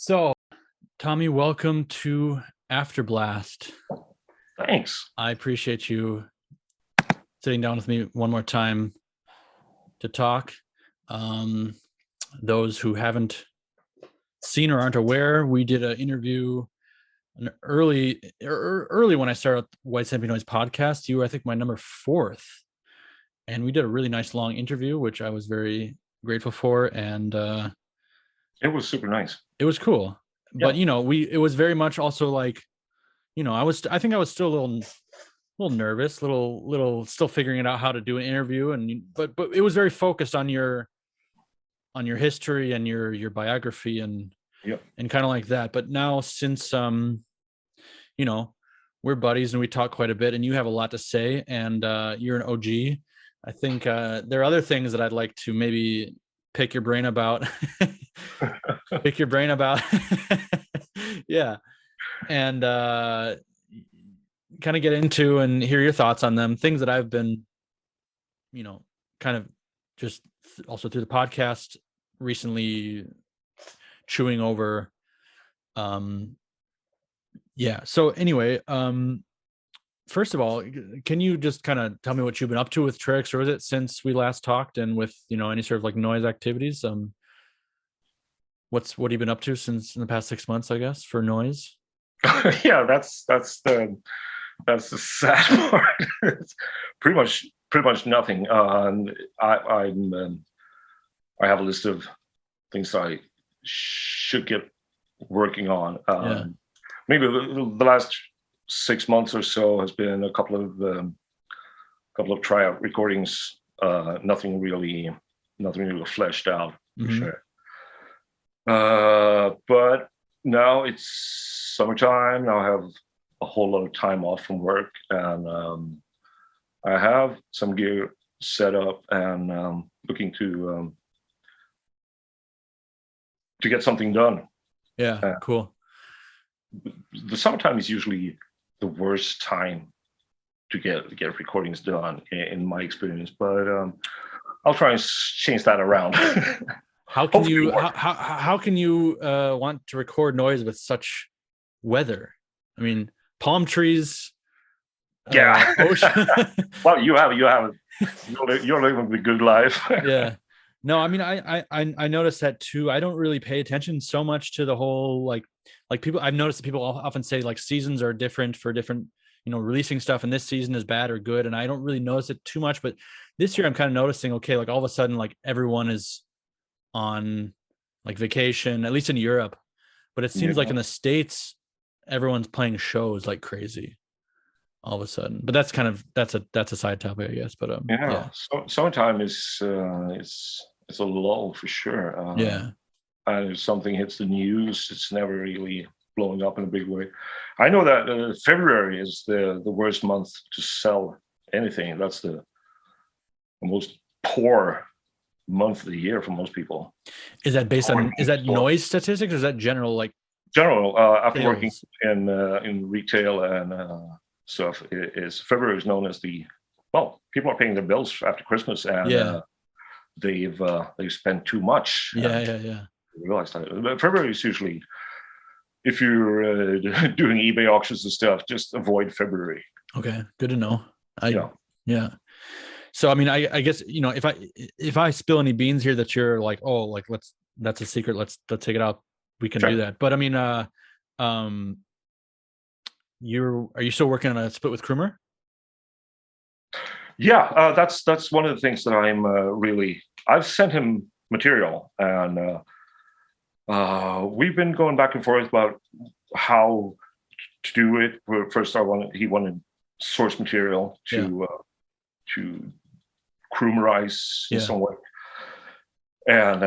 So, Tommy, welcome to AFTERBLAST. Thanks. I appreciate you sitting down with me one more time to talk. Those who haven't seen or aren't aware, we did an interview early when I started White Stamping Noise podcast. You were, I think, my number 4th, and we did a really nice long interview, which I was very grateful for, and it was super nice. It was cool. Yeah. But it was very much also like, I think I was still a little nervous, little still figuring it out how to do an interview, but it was very focused on your history and your biography and kind of like that. But now, since we're buddies and we talk quite a bit, and you have a lot to say, and you're an OG, I think there are other things that I'd like to maybe pick your brain about. Yeah. And kind of get into and hear your thoughts on them, things that I've been kind of just also through the podcast recently chewing over. So anyway, first of all, can you just kind of tell me what you've been up to with TRERIKSRÖSET since we last talked, and with any sort of like noise activities? What have you been up to since in the past 6 months, I guess, for noise? Yeah, that's the sad part. It's pretty much nothing. I have a list of things I should get working on. Maybe the last 6 months or so has been a couple of tryout recordings. Nothing really fleshed out for sure. But now it's summertime. Now I have a whole lot of time off from work, and I have some gear set up, and looking to get something done. Yeah, cool. The summertime is usually the worst time to get recordings done, in my experience. But I'll try and change that around. How can you want to record noise with such weather? I mean, palm trees. Yeah. Ocean. Well, you're living the good life. Yeah. No, I mean, I noticed that too. I don't really pay attention so much to the whole like people. I've noticed that people often say like seasons are different for different, releasing stuff, and this season is bad or good, and I don't really notice it too much. But this year I'm kind of noticing, okay, like all of a sudden, like everyone is on like vacation, at least in Europe, but it seems like in the States everyone's playing shows like crazy all of a sudden. But that's a side topic, I guess. But So summertime is it's a lull for sure. And if something hits the news, it's never really blowing up in a big way. I know that February is the worst month to sell anything. That's the most poor month of the year for most people. Is that based on noise statistics, or is that general? After sales? Working in retail and stuff, February is known as people are paying their bills after Christmas, and they've spent too much. Yeah. I realize that. But February is usually, if you're doing eBay auctions and stuff, just avoid February. Okay, good to know. Yeah. So I mean, I guess if I spill any beans here that you're like, oh, like that's a secret, let's take it out, we can do that. But I mean, are you still working on a split with Krumer? Yeah, that's one of the things that I'm I've sent him material, and we've been going back and forth about how to do it. First, he wanted source material to Krumerize in some way, and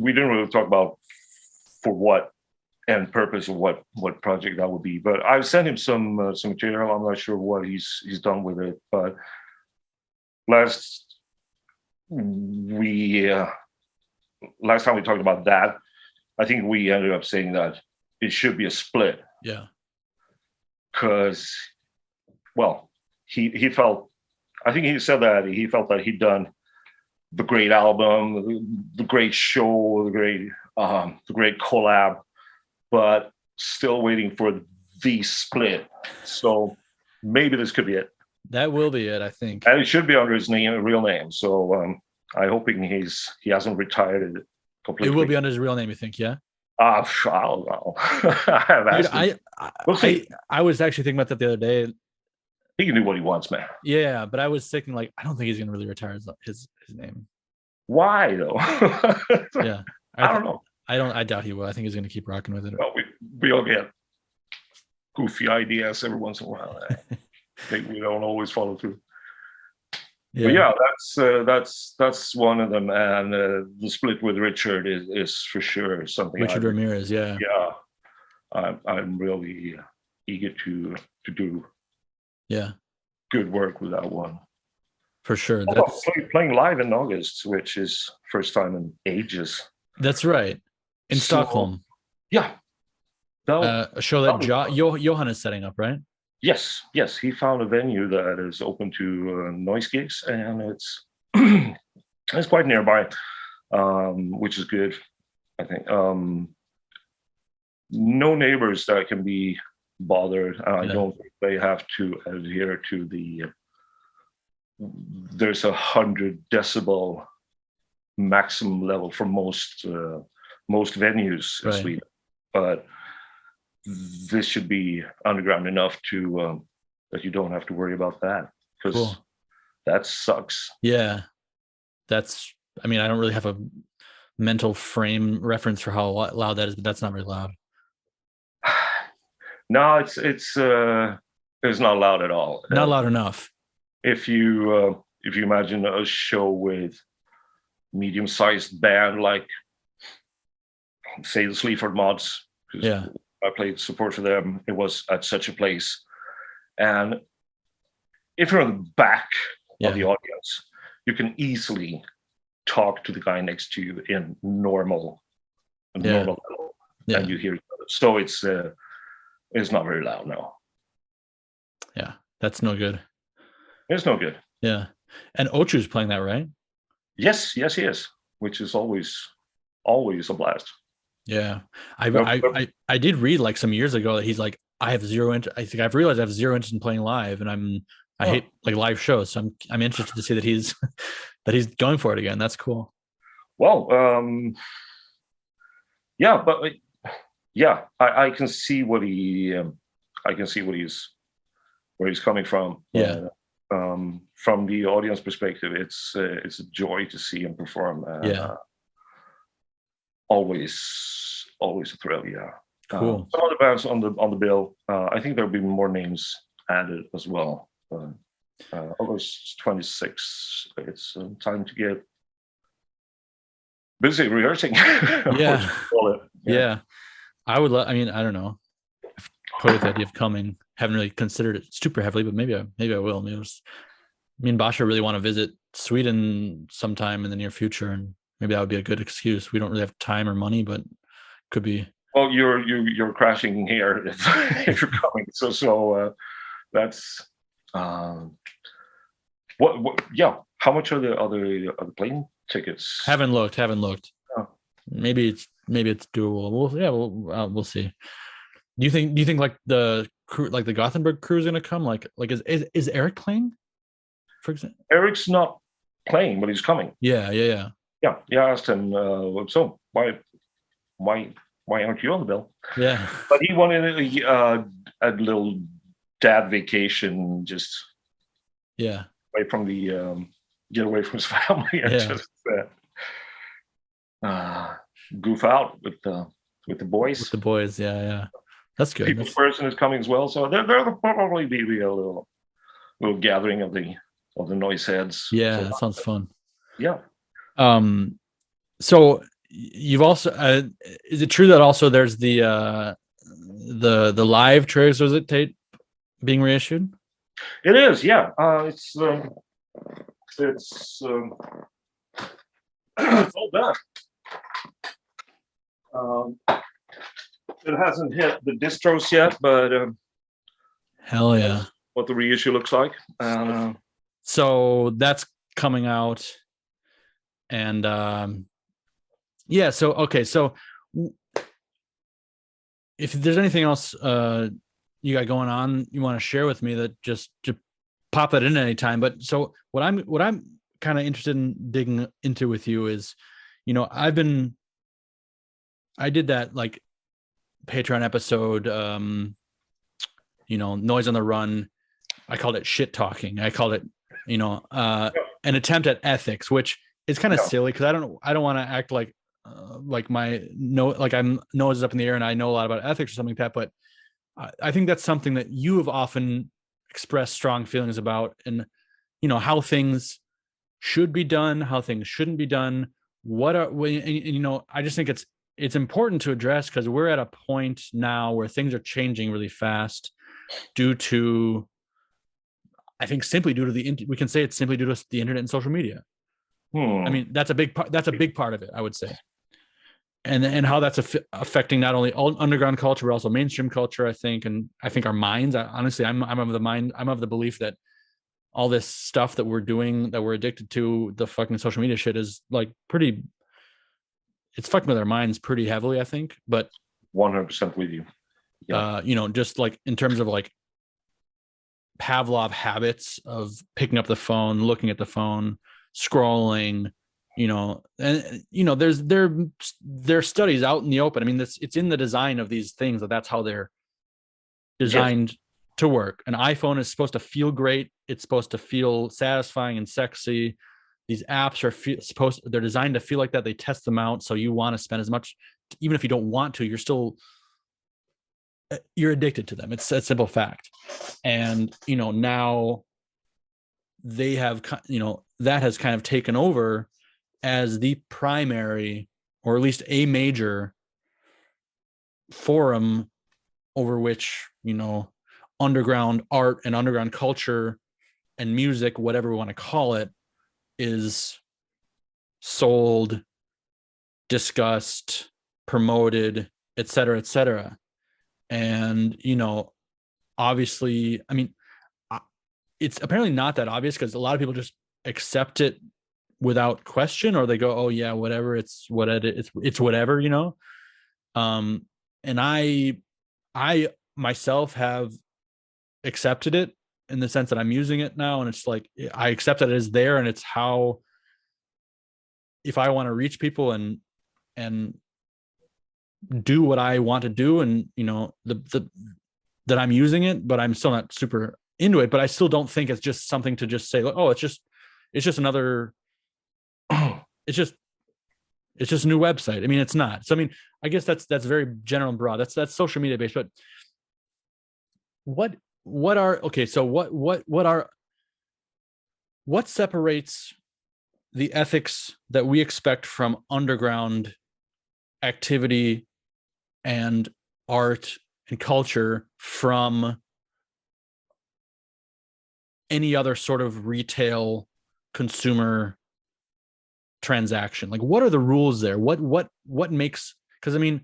we didn't really talk about for what and purpose of what project that would be. But I've sent him some material. I'm not sure what he's done with it, but last time we talked about that, I think we ended up saying that it should be a split. Yeah, because he felt. I think he said that he felt that he'd done the great album, the great show, the great collab, but still waiting for the split. So maybe this could be it. That will be it, I think. And it should be under his real name. So I'm hoping he hasn't retired it completely. It will be under his real name, you think? Yeah. I don't know. I have asked him. We'll see. I was actually thinking about that the other day. He can do what he wants, man. Yeah, but I was thinking like I don't think he's gonna really retire his name. Why though? Yeah, I don't know. I doubt he will. I think he's gonna keep rocking with it. Well, we all get goofy ideas every once in a while. We don't always follow through. Yeah, but yeah, that's one of them, and the split with Richard is for sure something. Richard Ramirez, yeah, I'm really eager to do good work with that one for sure. That's playing live in August, which is first time in ages. That's right, in Stockholm. Yeah, a show that Johan is setting up, right? Yes, he found a venue that is open to noise gigs, and it's it's quite nearby, which is good, I think. No neighbors that can be bothered. I don't think they have to adhere to the. There's 100 decibel maximum level for most venues in Sweden, but this should be underground enough to that you don't have to worry about that, because that sucks. Yeah, that's. I mean, I don't really have a mental frame reference for how loud that is, but that's not very loud. No, it's not loud at all. Not loud enough. If you imagine a show with medium-sized band, like say the Sleaford Mods, I played support for them. It was at such a place, and if you're on the back of the audience, you can easily talk to the guy next to you in normal level, and you hear each other. So it's not very loud now. Yeah, that's no good. It's no good. Yeah, and Ochu's playing that, right? Yes, he is, which is always a blast. Yeah, I did read like some years ago that he's like, I have zero interest. I think I've realized I have zero interest in playing live, and I hate like live shows. So I'm interested to see that he's going for it again. That's cool. Well, I can see what where he's coming from. Yeah. From the audience perspective, it's a joy to see him perform. Always a thrill. Yeah. Cool. Some other bands on the bill. I think there'll be more names added as well. August 26th. It's time to get busy rehearsing. Yeah. I would. I mean, I don't know. I've toyed with the idea of coming. Haven't really considered it super heavily, but maybe I will. Me and Basha really want to visit Sweden sometime in the near future, and maybe that would be a good excuse. We don't really have time or money, but could be. Well, you're crashing here if you're coming. So that's what. Yeah. How much are the plane tickets? Haven't looked. Oh. Maybe it's doable. We'll see. Do you think like the crew, like the Gothenburg crew is going to come? Like is Eric playing? For example, Eric's not playing, but he's coming. Yeah. I asked him. So why aren't you on the bill? Yeah. But he wanted a little dad vacation, just away from get away from his family and just goof out with the boys. With the boys, yeah. That's good. People's person is coming as well, so there'll probably be a little gathering of the noise heads. Yeah, so that sounds fun. Yeah. So you've also is it true that also there's the live TRERIKSRÖSET tape being reissued? It is, yeah. It's all done. It hasn't hit the distros yet, but hell yeah, what the reissue looks like. So that's coming out, and so if there's anything else you got going on you want to share with me, that just pop it in any time. But so what I'm kind of interested in digging into with you is, I did that like Patreon episode, Noise on the Run. I called it shit talking. I called it, an attempt at ethics, which is kind of silly because I don't want to act like I'm nose up in the air and I know a lot about ethics or something like that. But I think that's something that you have often expressed strong feelings about, and how things should be done, how things shouldn't be done. I just think it's important to address because we're at a point now where things are changing really fast due to, I think, simply due to we can say it's simply due to the internet and social media. I mean, that's a big part of it, I would say. And how that's affecting not only underground culture, but also mainstream culture, I think. And I think our minds, honestly, I'm of the belief that all this stuff that we're doing, that we're addicted to, the fucking social media shit, is like it's fucking with our minds pretty heavily, I think. But 100% with you. Yeah. Just like in terms of like Pavlov habits of picking up the phone, looking at the phone, scrolling, and there's studies out in the open. I mean, it's in the design of these things that's how they're designed to work. An iPhone is supposed to feel great. It's supposed to feel satisfying and sexy. These apps are they're designed to feel like that. They test them out, so you want to spend as much, even if you don't want to. You're addicted to them. It's a simple fact. And now they have that has kind of taken over as the primary, or at least a major forum over which underground art and underground culture and music, whatever we want to call it, is sold, discussed, promoted, et cetera. And obviously, I mean, it's apparently not that obvious because a lot of people just accept it without question, or they go, oh yeah, whatever, it's whatever. And I myself have accepted it in the sense that I'm using it now, and it's like I accept that it is there, and it's how, if I want to reach people and do what I want to do, and that I'm using it, but I'm still not super into it. But I still don't think it's just something to just say, oh, it's just another it's just a new website. I mean, it's not. So I mean, I guess that's very general and broad. That's social media based. But what separates the ethics that we expect from underground activity and art and culture from any other sort of retail consumer transaction? Like, what are the rules there? What makes, because I mean,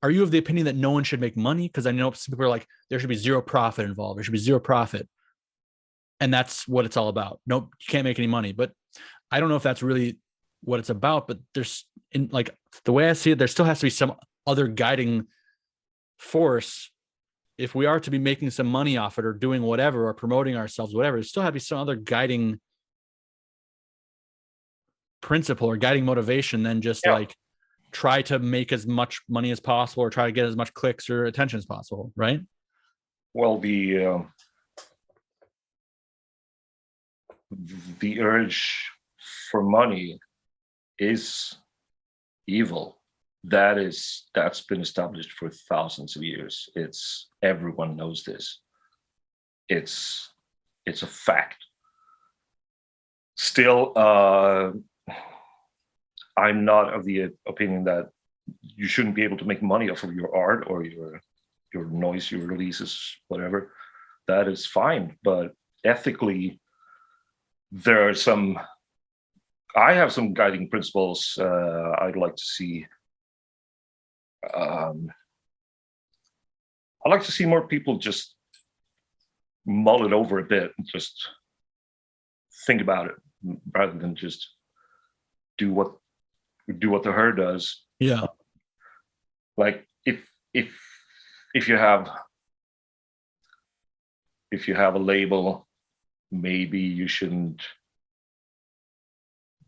are you of the opinion that no one should make money? Because I know some people are like, there should be zero profit involved. There should be zero profit. And that's what it's all about. Nope, you can't make any money. But I don't know if that's really what it's about. But there's, in like the way I see it, there still has to be some other guiding force. If we are to be making some money off it or doing whatever or promoting ourselves, whatever, there still have to be some other guiding principle or guiding motivation than just like try to make as much money as possible or try to get as much clicks or attention as possible, right? Well, the urge for money is evil. That's been established for thousands of years. Everyone knows this. It's a fact. Still, I'm not of the opinion that you shouldn't be able to make money off of your art or your noise, your releases, whatever. That is fine, but ethically, I have some guiding principles I'd like to see. I'd like to see more people just mull it over a bit and just think about it rather than just do what the herd does. Yeah. Like if if you have a label, maybe you shouldn't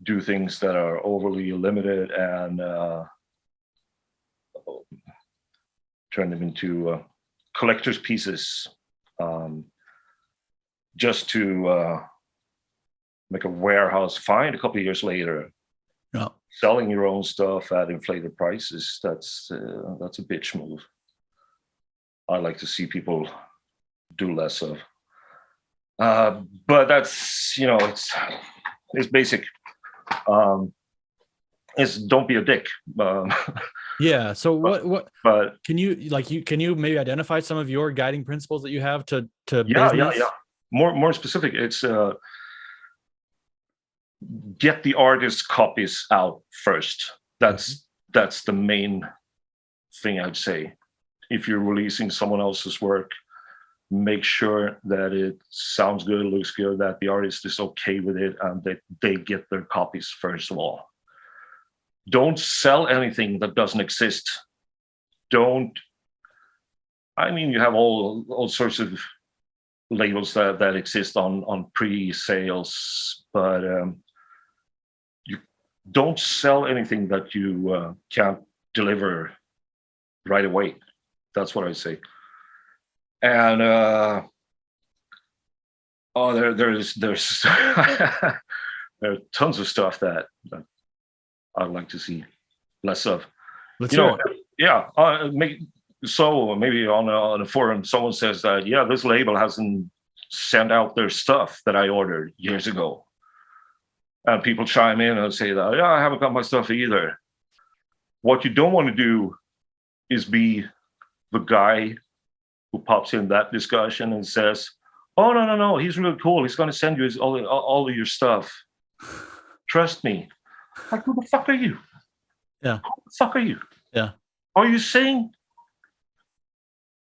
do things that are overly limited and turn them into collector's pieces, just to make a warehouse find a couple of years later. Yeah. Selling your own stuff at inflated prices, that's a bitch move. I like to see people do less of. But that's, it's basic. It's don't be a dick. Yeah. So what? But can you maybe identify some of your guiding principles that you have to yeah, business? yeah. More specific, it's get the artist's copies out first. That's the main thing I'd say. If you're releasing someone else's work, make sure that it sounds good, looks good, that the artist is okay with it, and that they get their copies first of all. Don't sell anything that doesn't exist. You have all sorts of labels that exist on pre-sales, but you don't sell anything that you can't deliver right away. That's what I say. And there's there are tons of stuff that I'd like to see less of. Let's hear it. Yeah. Maybe on a forum, someone says that, yeah, this label hasn't sent out their stuff that I ordered years ago. And people chime in and say that, yeah, I haven't got my stuff either. What you don't want to do is be the guy who pops in that discussion and says, oh, no, he's really cool. He's going to send you all of your stuff. Trust me. Like, who the fuck are you? Yeah. Who the fuck are you? Yeah. Are you saying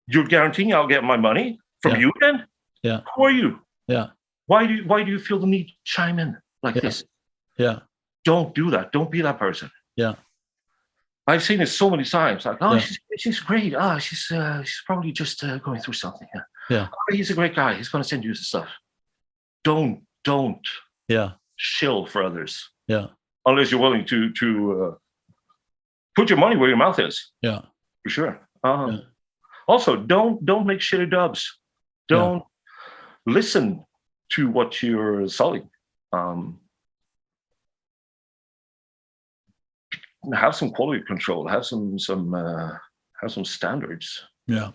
you're guaranteeing I'll get my money from you then? Yeah. Who are you? Yeah. Why do you feel the need to chime in like this? Yeah. Don't do that. Don't be that person. Yeah. I've seen it so many times. Like, oh, she's great. Oh, she's probably just going through something. Yeah. Oh, he's a great guy. He's going to send you the stuff. Don't. Yeah. Shill for others. Yeah. Unless you're willing to put your money where your mouth is. Yeah. For sure. Also, don't make shitty dubs. Don't listen to what you're selling. Have some quality control. Have some standards. Yeah.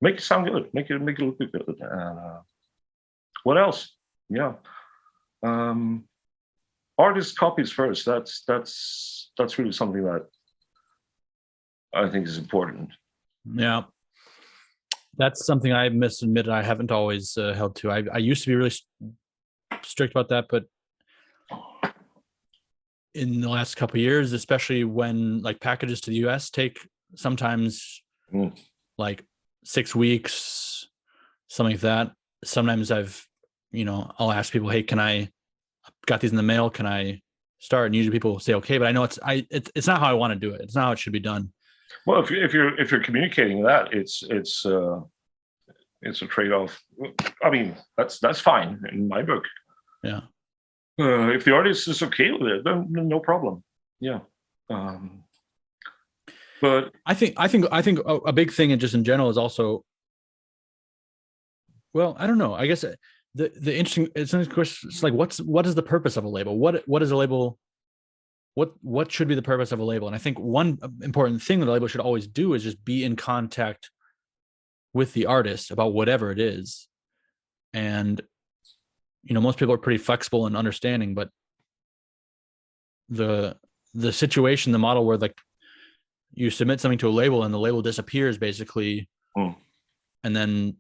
Make it sound good. Make it look good. What else? Yeah. Artist copies first. That's really something that I think is important. Yeah. That's something I must admit I haven't always held to. I used to be really strict about that, but in the last couple of years, especially when like packages to the US take sometimes like 6 weeks, something like that. Sometimes I'll ask people, hey, got these in the mail, can I start? And usually people say okay, but I know it's not how I want to do it. It's not how it should be done. Well, if you're communicating that, it's a trade-off. I mean, that's fine in my book. Yeah. If the artist is okay with it, then no problem. Yeah. But I think a big thing and just in general is also, well, I don't know. I guess the interesting, it's like what is the purpose of a label? What is a label? What should be the purpose of a label? And I think one important thing that a label should always do is just be in contact with the artist about whatever it is. And most people are pretty flexible and understanding, but the situation, the model where like you submit something to a label and the label disappears basically, and then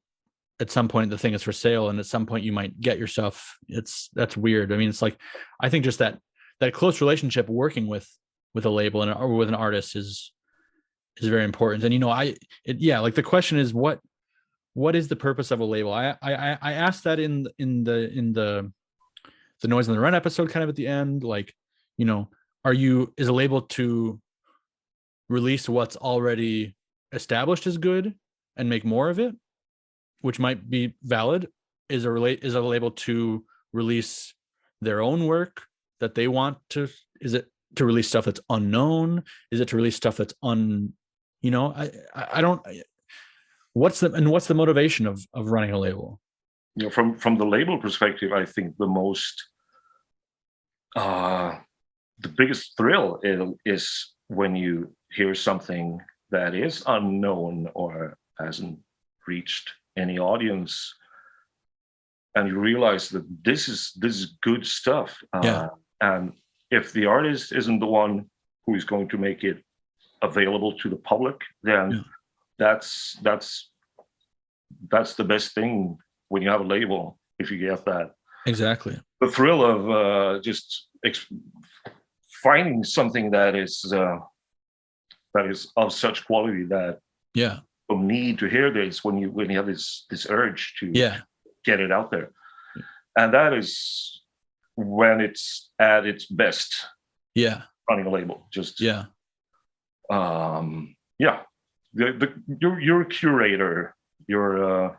at some point the thing is for sale, and at some point you might get your stuff. That's weird. I mean, it's like, I think just that close relationship working with a label or with an artist is very important. And like the question is what is the purpose of a label? I asked that in the Noise on the Run episode, kind of at the end, like, is a label to release what's already established as good and make more of it, which might be valid. Is a label to release their own work that they want to? Is it to release stuff that's unknown? Is it to release stuff that's I don't. What's the motivation of running a label? From the label perspective, I think the biggest thrill is when you hear something that is unknown or hasn't reached any audience, and you realize that this is good stuff. And if the artist isn't the one who is going to make it available to the public, then that's the best thing when you have a label, if you get that. Exactly. The thrill of just finding something that is of such quality that you need to hear this when you have this urge to get it out there. And that is when it's at its best. Running a label. Just you're a curator. You're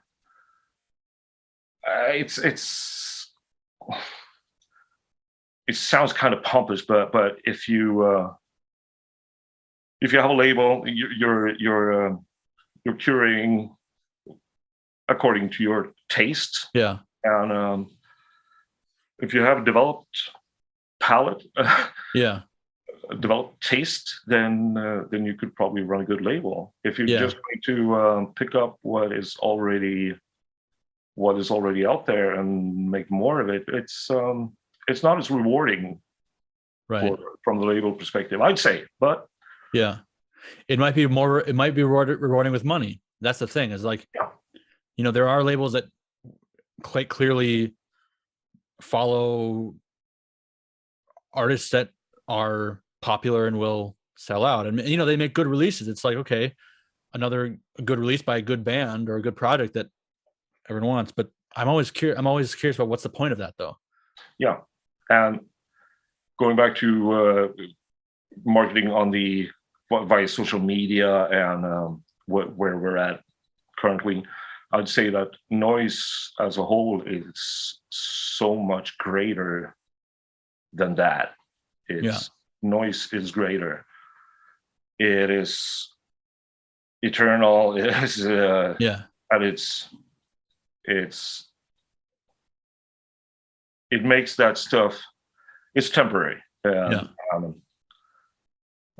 it sounds kind of pompous, but if you have a label, you're curating according to your taste. And if you have a developed palate, developed taste, then you could probably run a good label. If you're just going to pick up what is already out there and make more of it, it's not as rewarding, from the label perspective, I'd say. But it might be rewarding with money. That's the thing, is like, there are labels that quite clearly follow artists that are popular and will sell out, and they make good releases. It's like, okay, another good release by a good band or a good project that everyone wants. But I'm always curious about what's the point of that, though. And going back to marketing via social media and where we're at currently, I'd say that noise as a whole is so much greater than that. Noise is greater. It is eternal. It is and it makes that stuff, it's temporary. I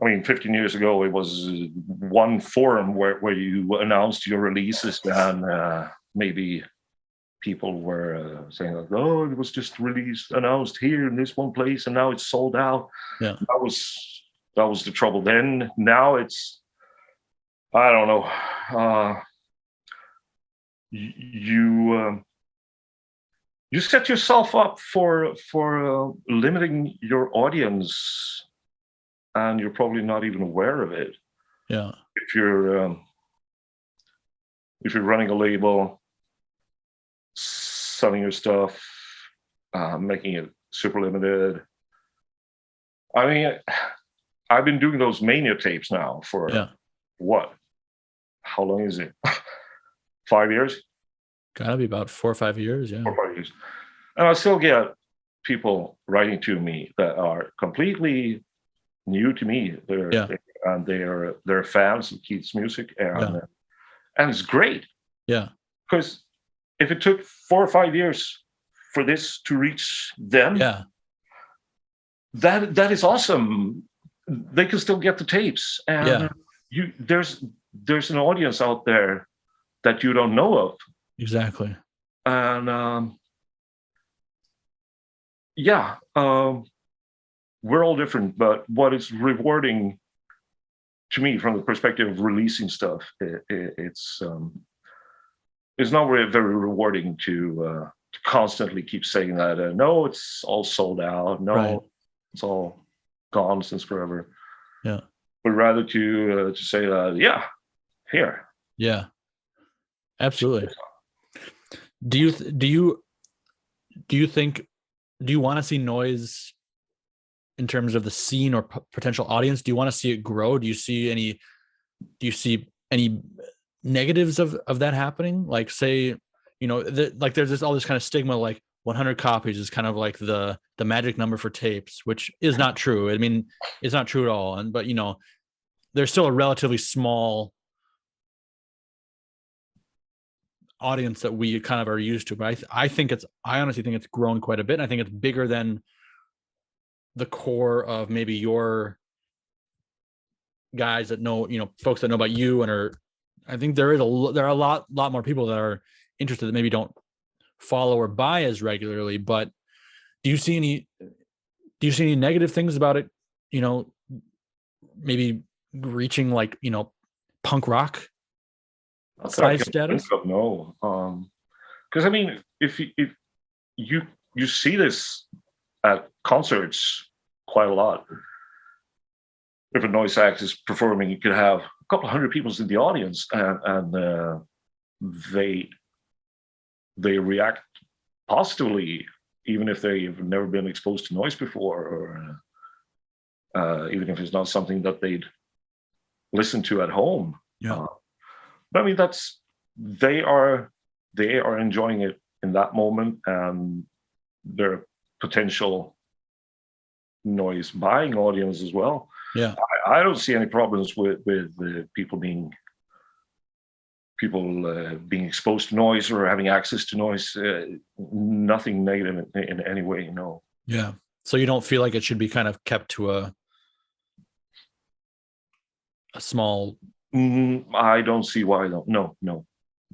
mean, 15 years ago, it was one forum where you announced your releases, and maybe people were saying, like, oh, it was just announced here in this one place, and now it's sold out. That was the trouble then. Now it's, I don't know. You set yourself up for limiting your audience, and you're probably not even aware of it. If you're running a label, selling your stuff, making it super limited. I mean, I've been doing those Mania tapes now for what? How long is it? 5 years? Gotta be about 4 or 5 years, 4 or 5 years. And I still get people writing to me that are completely new to me. They're fans of Keith's music, and it's great. Because if it took 4 or 5 years for this to reach them, that is awesome. They can still get the tapes, and there's an audience out there that you don't know of. Exactly. And we're all different, but what is rewarding to me from the perspective of releasing stuff, it's not very rewarding to constantly keep saying that no, it's all sold out, no, it's all gone since forever. But rather to say that here. Absolutely. Do you want to see noise in terms of the scene or potential audience? Do you want to see it grow? Do you see any negatives of that happening? Like, say, like there's all this kind of stigma, like 100 copies is kind of like the magic number for tapes, which is not true. I mean, it's not true at all. But there's still a relatively small audience that we kind of are used to. But I honestly think it's grown quite a bit. And I think it's bigger than the core of maybe your guys that know, folks that know about you I think there are a lot more people that are interested that maybe don't follow or buy as regularly. But do you see any negative things about it? Maybe reaching like, punk rock size status? No, because I mean, if you see this at concerts quite a lot. If a noise act is performing, you could have a couple of hundred people in the audience, and they react positively, even if they've never been exposed to noise before, or even if it's not something that they'd listen to at home. Yeah. But I mean, they are enjoying it in that moment, and their potential noise buying audience as well. Yeah, I don't see any problems with people being exposed to noise or having access to noise. Nothing negative in any way, no. Yeah. So you don't feel like it should be kind of kept to a small. I don't see why. No.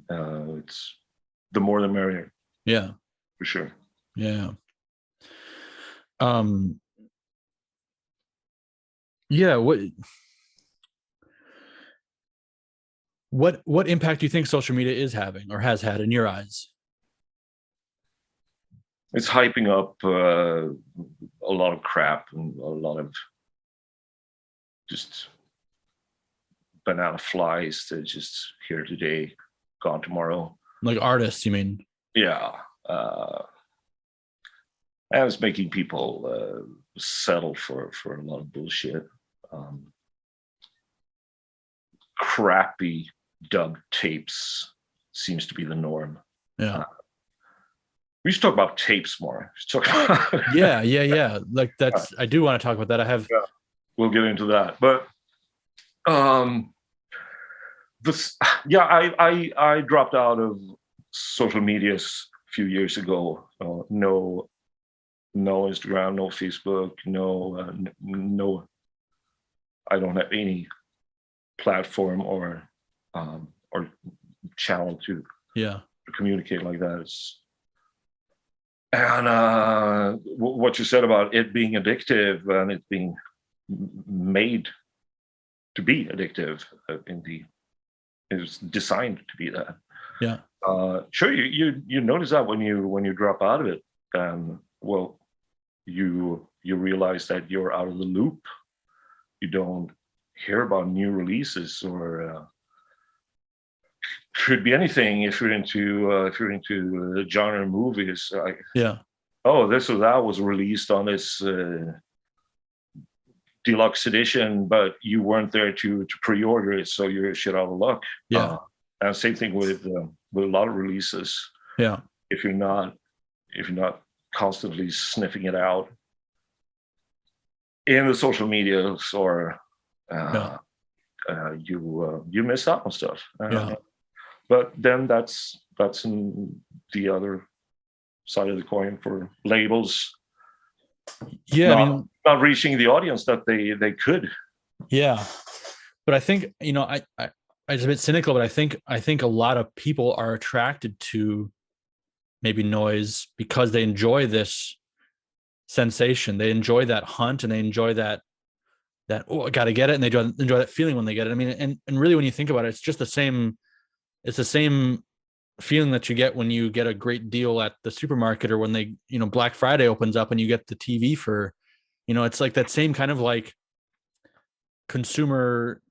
It's the more the merrier. Yeah, for sure. Yeah. Yeah. What impact do you think social media is having or has had in your eyes? It's hyping up a lot of crap and a lot of just banana flies that just here today, gone tomorrow. Like artists, you mean? Yeah. And it's making people settle for a lot of bullshit. Crappy dub tapes seems to be the norm. Yeah. We should talk about tapes more. Yeah. Like that's, I do want to talk about that. We'll get into that. But I dropped out of social media a few years ago. No Instagram, no Facebook, no. I don't have any platform or channel to communicate like that. And what you said about it being addictive and it being made to be addictive, it was designed to be that. Yeah. Sure, you notice that when you drop out of it, well, you realize that you're out of the loop. You don't hear about new releases or could be anything if you're into genre movies. Oh, this or that was released on this deluxe edition, but you weren't there to pre-order it, so you're shit out of luck. Yeah. And same thing with a lot of releases. Yeah. If you're not constantly sniffing it out in the social medias or you miss out on stuff. But then that's in the other side of the coin for labels. Yeah, not reaching the audience that they could. Yeah, but I think I just a bit cynical, but I think a lot of people are attracted to maybe noise because they enjoy this sensation. They enjoy that hunt and they enjoy that I got to get it, and they enjoy that feeling when they get it. I mean, and really when you think about it, it's just the same. It's the same feeling that you get when you get a great deal at the supermarket or when they, Black Friday opens up and you get the TV for, it's like that same kind of like consumer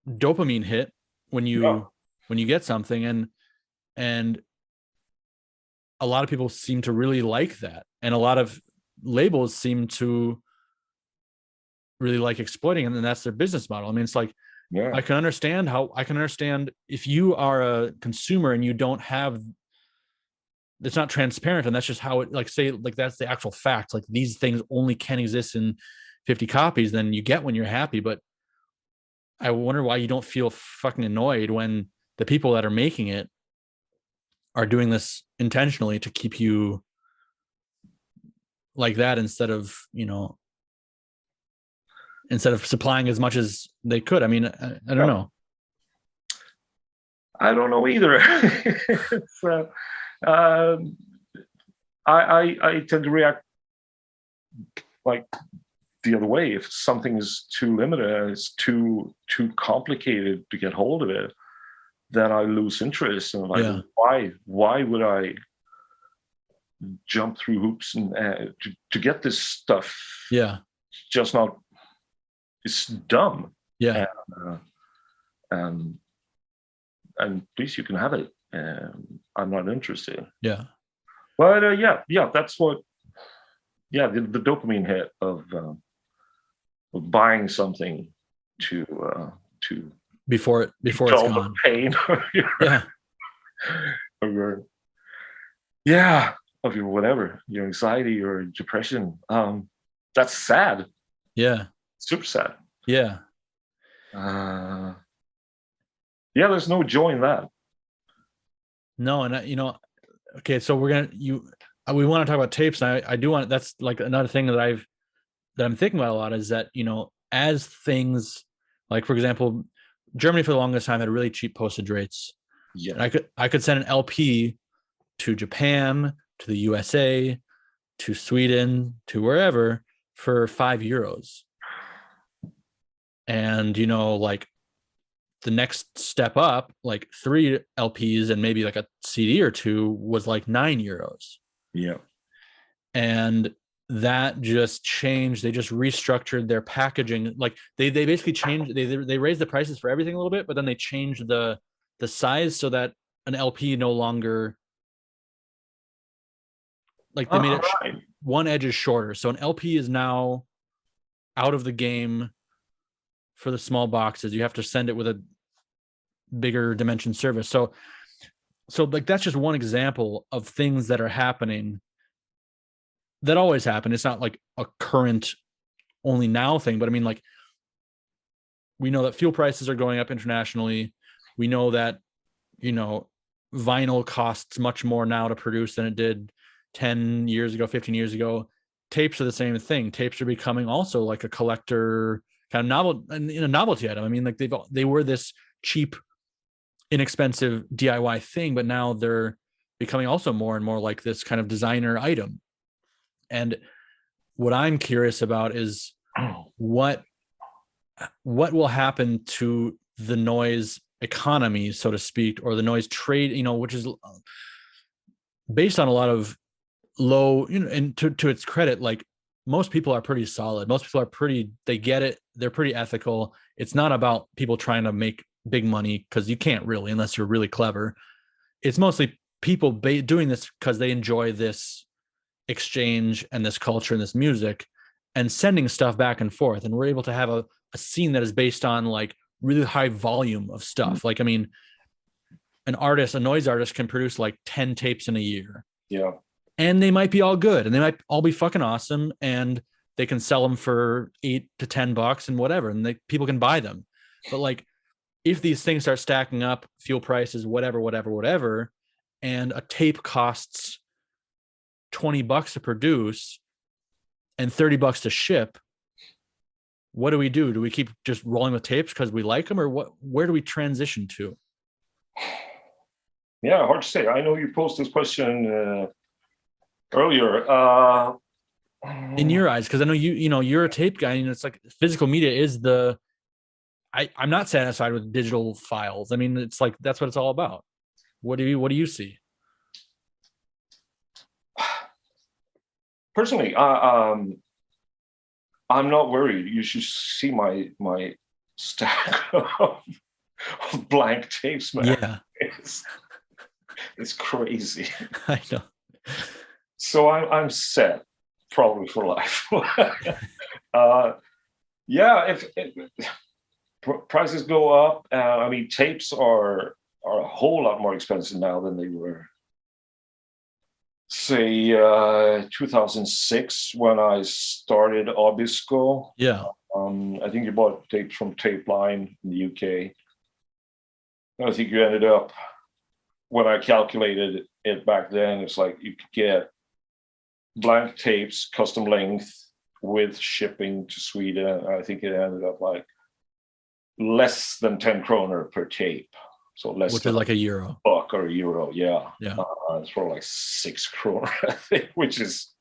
dopamine hit when you get something, and a lot of people seem to really like that. And a lot of labels seem to really like exploiting, and then that's their business model. I mean, it's like, Yeah. I can understand if you are a consumer and you don't have, it's not transparent, and that's just how it, like, say, like, that's the actual fact, like these things only can exist in 50 copies, then you get when you're happy. But I wonder why you don't feel fucking annoyed when the people that are making it are doing this intentionally to keep you like that, instead of, instead of supplying as much as they could. I mean, I don't know. I don't know either. It's, I tend to react like the other way. If something is too limited and it's too complicated to get hold of it, then I lose interest. And like, why would I jump through hoops and to get this stuff? Yeah, it's just not. It's dumb. Yeah. And please, you can have it. I'm not interested. Yeah. But yeah, that's what. Yeah, the dopamine hit of buying something to before it's gone. The pain of your, of your whatever, your anxiety or depression. That's sad. Yeah. Super sad. Yeah. There's no joy in that. No, and okay, so we want to talk about tapes. And I do want, that's like another thing that I'm thinking about a lot, is that, as things like, for example, Germany for the longest time had really cheap postage rates. Yeah. And I could send an LP to Japan, to the USA, to Sweden, to wherever for €5. And, like the next step up, like 3 LPs and maybe like a CD or 2 was like €9. Yeah. And that just changed. They just restructured their packaging. Like they basically changed, they raised the prices for everything a little bit, but then they changed the size so that an LP no longer, like, they made it one edge is shorter. So an LP is now out of the game for the small boxes. You have to send it with a bigger dimension service. So like, that's just one example of things that are happening that always happen. It's not like a current only now thing, but I mean, like, we know that fuel prices are going up internationally. We know that, vinyl costs much more now to produce than it did 10 years ago, 15 years ago. Tapes are the same thing. Tapes are becoming also like a collector kind of novelty item. I mean, like, they were this cheap, inexpensive DIY thing, but now they're becoming also more and more like this kind of designer item. And what I'm curious about is what will happen to the noise economy, so to speak, or the noise trade, which is based on a lot of low, and to its credit, like, most people are pretty solid. Most people they get it. They're pretty ethical. It's not about people trying to make big money, because you can't really, unless you're really clever. It's mostly people doing this because they enjoy this exchange and this culture and this music, and sending stuff back and forth. And we're able to have a scene that is based on like really high volume of stuff. Like, I mean, a noise artist can produce like 10 tapes in a year. Yeah. And they might be all good, and they might all be fucking awesome, and they can sell them for $8 to $10 and whatever, and people can buy them. But like, if these things start stacking up, fuel prices, whatever, and a tape costs $20 to produce and $30 to ship, what do we do? Do we keep just rolling with tapes because we like them, or what? Where do we transition to? Yeah, hard to say. I know you posed this question earlier. In your eyes, because I know you're a tape guy, and it's like physical media is the. I'm not satisfied with digital files. I mean, it's like, that's what it's all about. What do you see? Personally, I'm not worried. You should see my stack of blank tapes, man. Yeah, it's crazy. I know. So I'm set. probably for life. Yeah, if prices go up, I mean, tapes are a whole lot more expensive now than they were, say, 2006 when I started Obisco. Yeah. I think you bought tapes from Tape Line in the UK. I think you ended up, when I calculated it back then, it's like you could get blank tapes, custom length, with shipping to Sweden. I think it ended up like less than 10 kroner per tape. So less Which than is like a euro. buck or a euro. Yeah. Yeah. It's for like 6 kroner, I think, which is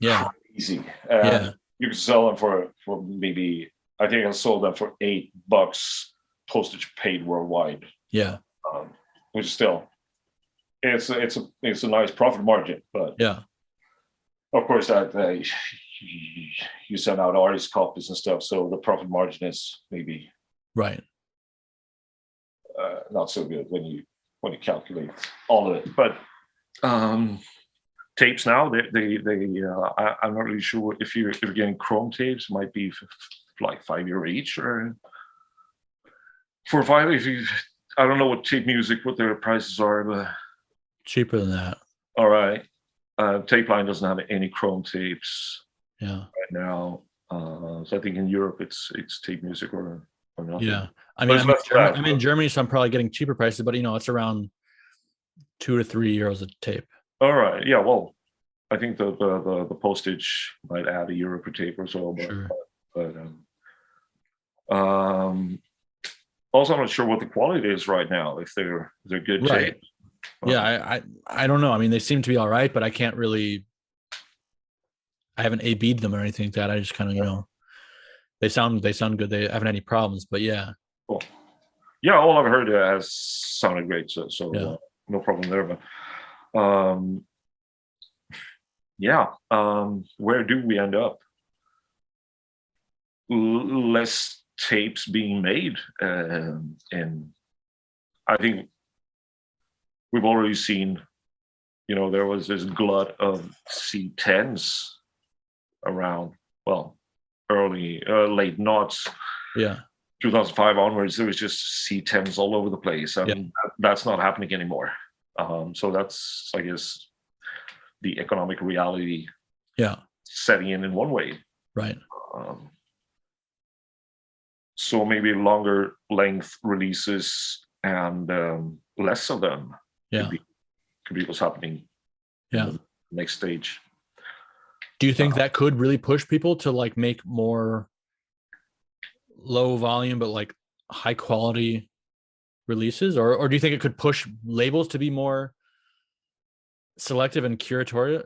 crazy. Yeah. You can sell them for maybe, I think I sold them for $8, postage paid worldwide. Yeah. Which is still, it's a nice profit margin, but yeah, of course that you send out artist copies and stuff, so the profit margin is maybe right. Not so good when you calculate all of it. But tapes now, I'm not really sure if you're getting chrome tapes, might be like €5 each or 4 or 5. If you, I don't know what tape music, what their prices are, but cheaper than that. All right. Tape Line doesn't have any chrome tapes. Yeah. Right now, so I think in Europe it's tape music or nothing. Yeah, I mean, I'm in Germany, so I'm probably getting cheaper prices, but it's around €2 to €3 a tape. All right. Yeah. Well, I think the postage might add €1 per tape or so, but sure. Also I'm not sure what the quality is right now. If they're good right. tapes. Yeah, I don't know. I mean, they seem to be all right, but I can't really. I haven't A/B'd them or anything like that. I just kind of they sound good. They haven't any problems, but yeah. Cool. Yeah, all I've heard has sounded great, so yeah. No problem there. But where do we end up? Less tapes being made, and I think we've already seen. There was this glut of C10s around. Well, late noughts. Yeah. 2005 onwards, there was just C10s all over the place, and that's not happening anymore. So that's, I guess, the economic reality. Yeah. Setting in one way. Right. So maybe longer length releases and less of them. Yeah. Could be what's happening. Yeah. In the next stage. Do you think that could really push people to like make more low volume but like high quality releases, or do you think it could push labels to be more selective and curatorial,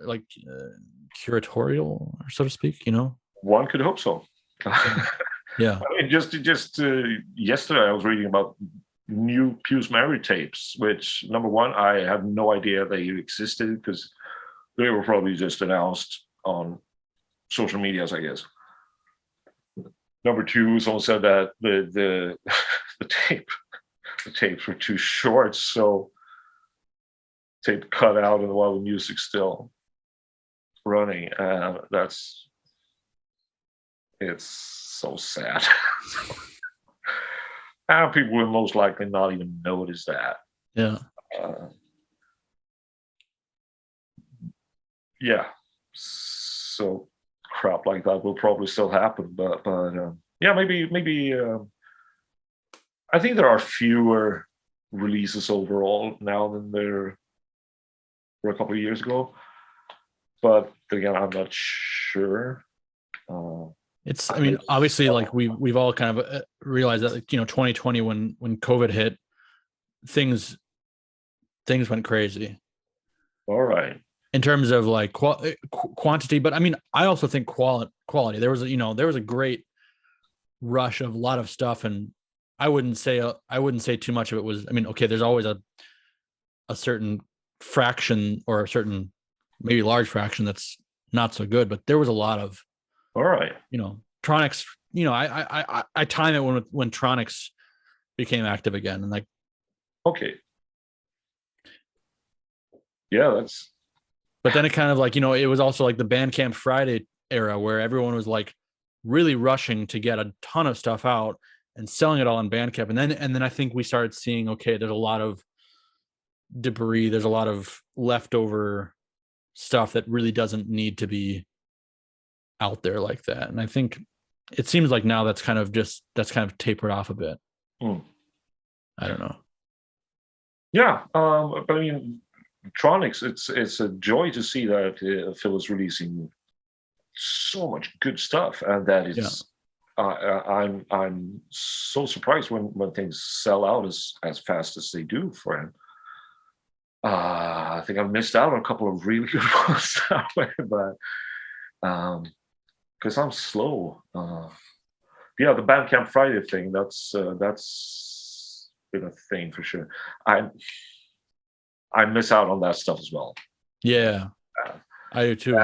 so to speak? One could hope so. Yeah. I mean, just yesterday I was reading about new Pius Mary tapes, which, number one, I had no idea they existed because they were probably just announced on social medias, I guess. Number two, someone said that the tapes were too short, so tape cut out and while the music's still running. It's so sad. And people will most likely not even notice that. Yeah. Yeah. So crap like that will probably still happen, but yeah, maybe. I think there are fewer releases overall now than there were a couple of years ago, but again, I'm not sure. I mean, obviously, like we've all kind of realized that, 2020 when COVID hit, things went crazy. All right. In terms of like quantity, but I mean, I also think quality. There was a great rush of a lot of stuff, and I wouldn't say too much of it was. I mean, okay, there's always a certain fraction or a certain maybe large fraction that's not so good, but there was a lot of. All right. Tronics. I time it when Tronics became active again, and like. Okay. Yeah, But then it kind of like, it was also like the Bandcamp Friday era where everyone was like really rushing to get a ton of stuff out and selling it all on Bandcamp. And then I think we started seeing, okay, there's a lot of debris, there's a lot of leftover stuff that really doesn't need to be out there like that. And I think it seems like now that's kind of tapered off a bit. Hmm. I don't know. Yeah, but I mean, Tronics, it's a joy to see that Phil is releasing so much good stuff, and that it's. I'm so surprised when things sell out as fast as they do for him. I think I missed out on a couple of really good ones that way, but because I'm slow. Yeah, the Bandcamp Friday thing, that's been a thing for sure. I miss out on that stuff as well. Yeah, I do too.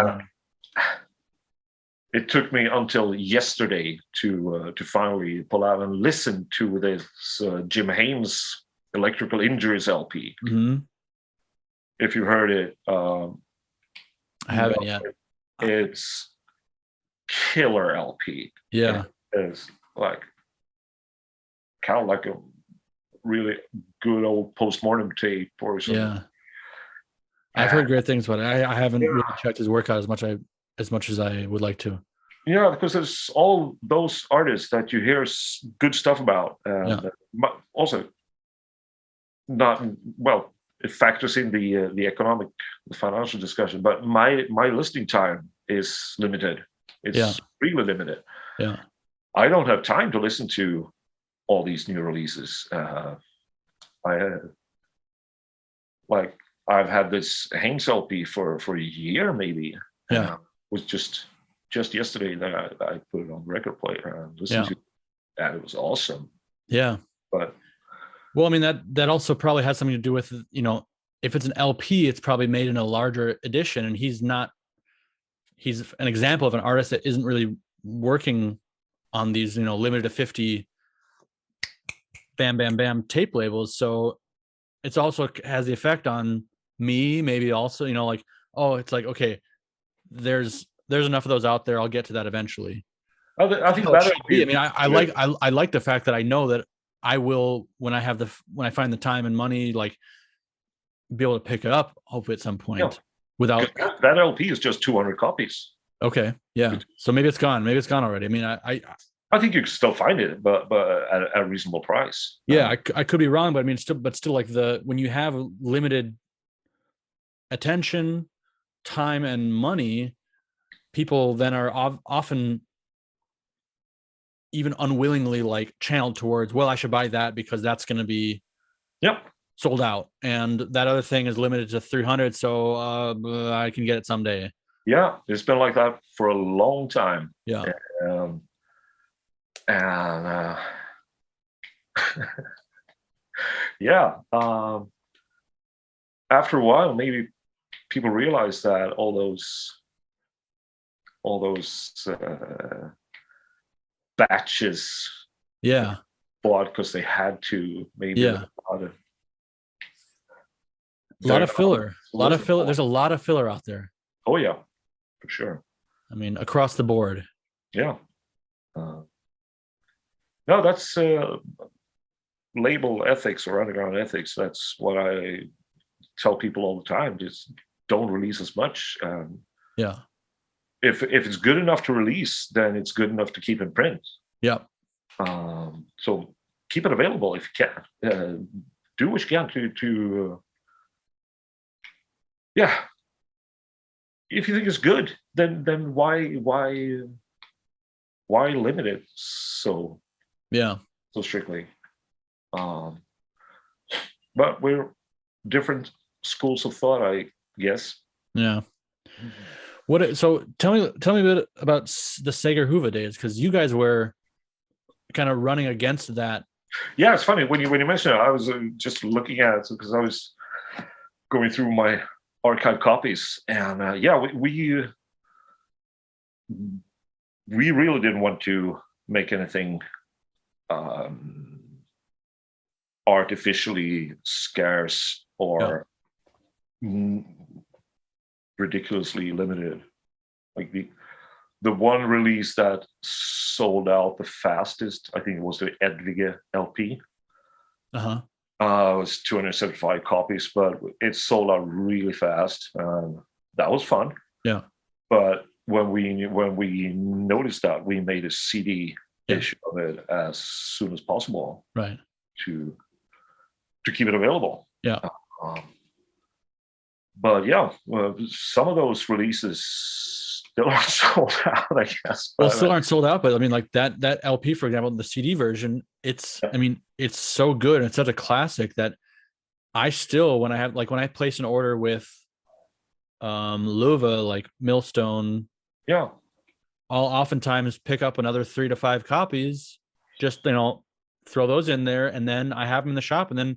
It took me until yesterday to finally pull out and listen to this Jim Haynes Electrical Injuries LP. Mm-hmm. If you heard it, I haven't yet. It's killer LP. Yeah, it's like kind of like a really good old postmortem tape or something. Yeah, I've heard great things about it. I haven't really checked his work out as much as I would like to. Yeah, because there's all those artists that you hear good stuff about. Also, not well. It factors in the economic, the financial discussion. But my listening time is limited. It's really limited. Yeah, I don't have time to listen to all these new releases. I've had this Haynes LP for a year maybe. Yeah, it was just yesterday that I put it on record player and listened to it, and it was awesome. Yeah, but well, I mean that also probably has something to do with if it's an LP, it's probably made in a larger edition, and he's an example of an artist that isn't really working on these limited to 50 bam bam bam tape labels. So it's also has the effect on me, maybe also it's like, okay, there's enough of those out there, I'll get to that eventually. I think that should be. I mean, I like the fact that I know that I will, when I find the time and money, like be able to pick it up hopefully at some point without that LP is just 200 copies. Okay, yeah, so maybe it's gone already. I mean, I think you can still find it, but at a reasonable price. Yeah, I could be wrong, but I mean, still like when you have limited attention, time, and money, people then are often even unwillingly like channeled towards, well, I should buy that because that's going to be sold out, and that other thing is limited to 300, so I can get it someday. Yeah, it's been like that for a long time. Yeah. And after a while, maybe people realize that all those batches bought because they had to, maybe a lot of filler. There's a lot of filler out there. Oh yeah, for sure. I mean, across the board. Yeah. No, that's label ethics or underground ethics. That's what I tell people all the time. Just don't release as much. If it's good enough to release, then it's good enough to keep in print. Yeah. So keep it available if you can. Do what you can to If you think it's good, then why limit it so strictly? But we're different schools of thought, I guess. Yeah. So tell me a bit about the Sega Hoover days, because you guys were kind of running against that. Yeah, it's funny when you mentioned it. I was just looking at it because I was going through my archive copies, and we really didn't want to make anything artificially scarce or ridiculously limited. Like the one release that sold out the fastest, I think it was the Edvige LP. Uh-huh. It was 275 copies, but it sold out really fast. That was fun. Yeah. But when we noticed that, we made a CD issue of it as soon as possible, right, to keep it available. Yeah. But yeah, some of those releases still aren't sold out, I guess. Well, still aren't sold out, but I mean, like that LP, for example, the CD version, it's, I mean, it's so good. It's such a classic that I still, when I place an order with Luva, like Millstone, yeah, I'll oftentimes pick up another 3 to 5 copies, just, throw those in there, and then I have them in the shop, and then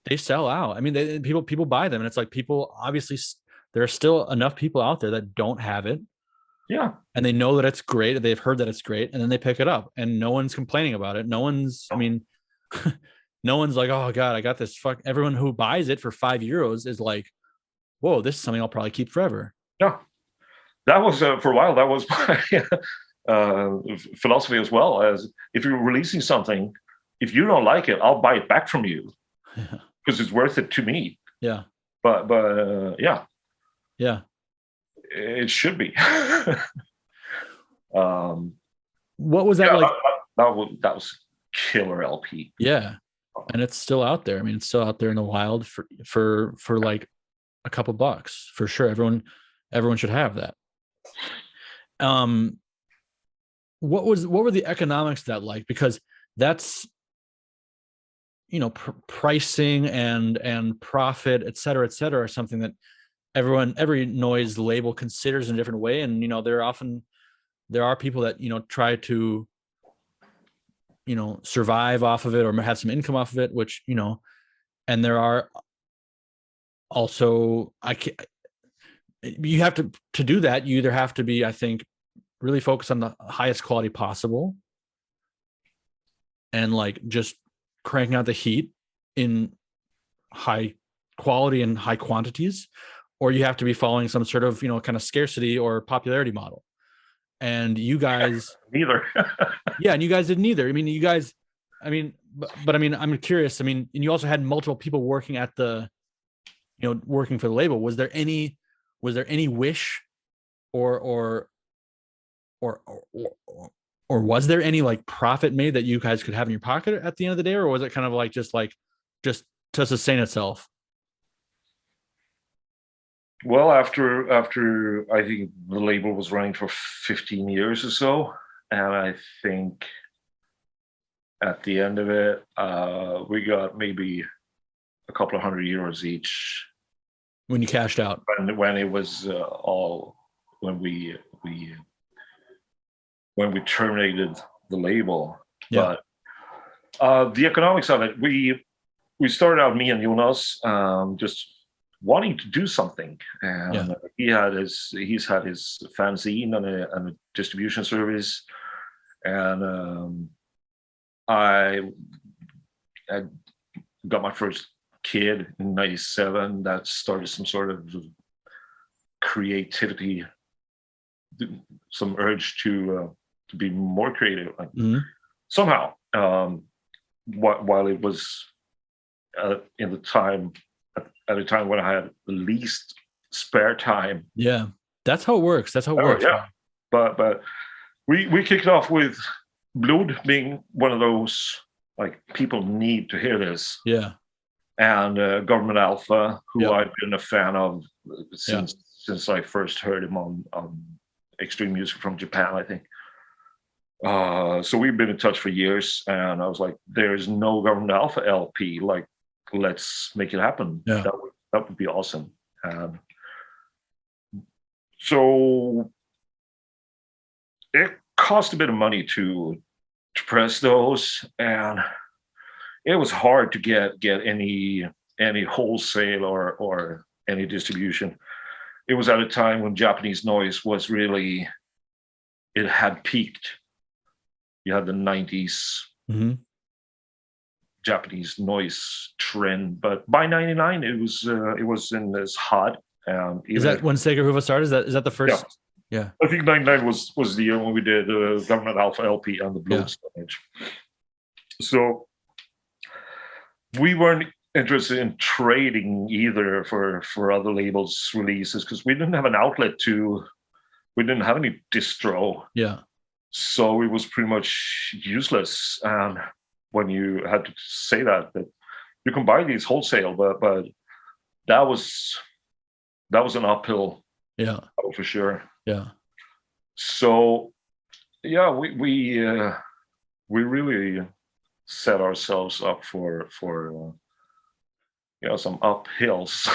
they sell out. I mean, people buy them, and it's like, people, obviously there are still enough people out there that don't have it. Yeah. And they know that it's great. They've heard that it's great, and then they pick it up, and no one's complaining about it. No one's, I mean, no one's like, oh God, I got this. Everyone who buys it for €5 is like, whoa, this is something I'll probably keep forever. Yeah. That was, for a while, that was my philosophy as well. As if you're releasing something, if you don't like it, I'll buy it back from you because it's worth it to me. Yeah. But yeah. Yeah. It should be. What was that like? That was killer LP. Yeah, and it's still out there. I mean, it's still out there in the wild for like a couple bucks for sure. Everyone should have that. What were the economics of that like? Because that's, pricing and profit, et cetera, are something that every noise label considers in a different way. And, there are people that, try to, survive off of it or have some income off of it, which, and there are also, you have to do that. You either have to be, I think, really focus on the highest quality possible and like just cranking out the heat in high quality and high quantities, or you have to be following some sort of, kind of scarcity or popularity model. And you guys neither. Yeah, and you guys did neither. I mean, but I mean, I'm curious. I mean, and you also had multiple people working at the, working for the label. Was there any wish or was there any like profit made that you guys could have in your pocket at the end of the day, or was it kind of like just to sustain itself? Well, after I think the label was running for 15 years or so, and I think at the end of it, we got maybe a couple of €100 each when you cashed out. When it was all when we terminated the label. Yeah. But the economics of it, we started out, me and Jonas, just wanting to do something, and he's had his fanzine and a distribution service, and I got my first kid in '97. That started some sort of creativity, some urge to be more creative. Somehow, while it was in the time. At a time when I had the least spare time. Yeah, that's how it works. That's how it works. Yeah, but we kicked off with Blood being one of those, like, people need to hear this. Yeah, and Government Alpha, who I've been a fan of since I first heard him on Extreme Music from Japan, I think. So we've been in touch for years, and I was like, "There's no Government Alpha LP, like." Let's make it happen. Yeah. That would be awesome. So it cost a bit of money to press those, and it was hard to get any wholesale or any distribution. It was at a time when Japanese noise was really, it had peaked. You had the 90s. Mm-hmm. Japanese noise trend, but by '99 it was in this hot, Is that when Sega Hoover started? Is that the first? Yeah. I think 99 was the year when we did Government Alpha LP and the Blood Stage. So we weren't interested in trading either for other labels' releases because we didn't have an outlet we didn't have any distro. Yeah. So it was pretty much useless. And when you had to say that you can buy these wholesale, but that was an uphill. Yeah. For sure. Yeah. So yeah, we really set ourselves up for some uphills.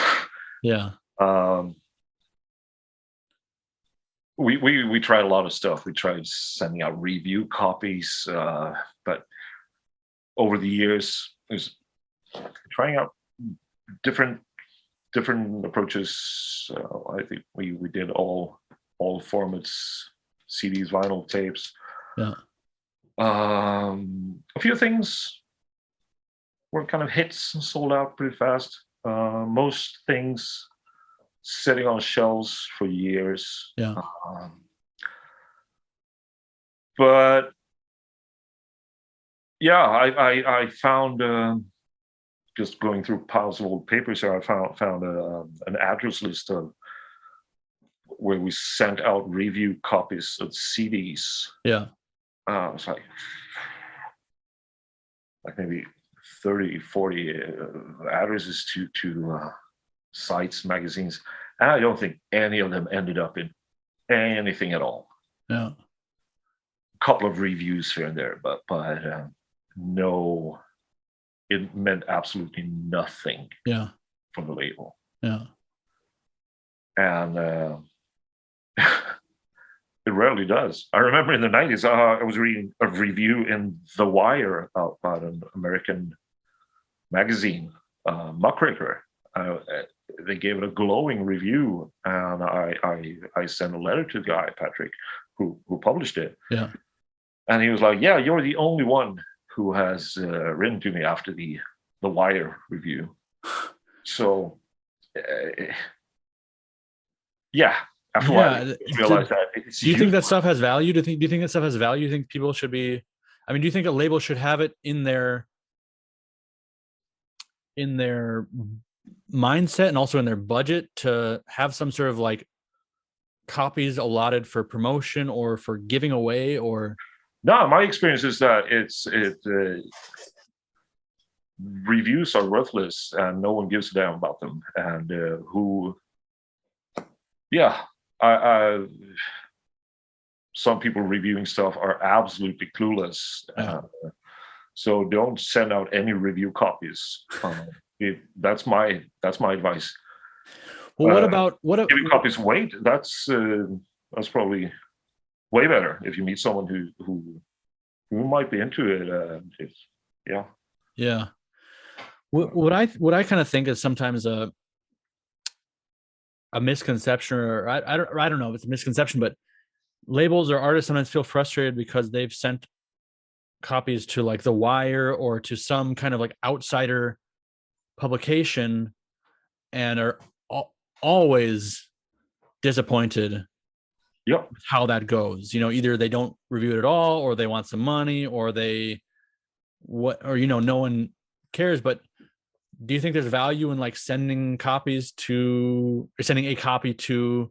Yeah. We tried a lot of stuff. We tried sending out review copies, but over the years, it was trying out different approaches. I think we did all formats, CDs, vinyl, tapes. Yeah. A few things were kind of hits and sold out pretty fast. Most things sitting on shelves for years. Yeah. But yeah, I found just going through piles of old papers here, I found an address list of where we sent out review copies of CDs. Yeah. It's like maybe 30, 40 addresses to sites, magazines. And I don't think any of them ended up in anything at all. Yeah. A couple of reviews here and there, but no, it meant absolutely nothing. Yeah. From the label. Yeah. And it rarely does. I remember in the 90s, I was reading a review in The Wire about an American magazine, Muckraker. They gave it a glowing review, and I sent a letter to the guy, Patrick, who published it. Yeah. And he was like, "Yeah, you're the only one who has written to me after the Wire review." So, yeah. After a while, I realized that. Do you think that stuff has value? Do you think that stuff has value? Do you think people should be? I mean, do you think a label should have it in their mindset and also in their budget to have some sort of like copies allotted for promotion or for giving away? Or no, my experience is that reviews are worthless and no one gives a damn about them. And some people reviewing stuff are absolutely clueless. So don't send out any review copies. That's my advice. Well, giving copies weight? That's probably way better if you meet someone who might be into it. Yeah. What I kind of think is sometimes a misconception, or I don't know if it's a misconception, but labels or artists sometimes feel frustrated because they've sent copies to like The Wire or to some kind of like outsider publication and are always disappointed. Yep. With how that goes. Either they don't review it at all, or they want some money, or no one cares. But do you think there's value in like sending a copy to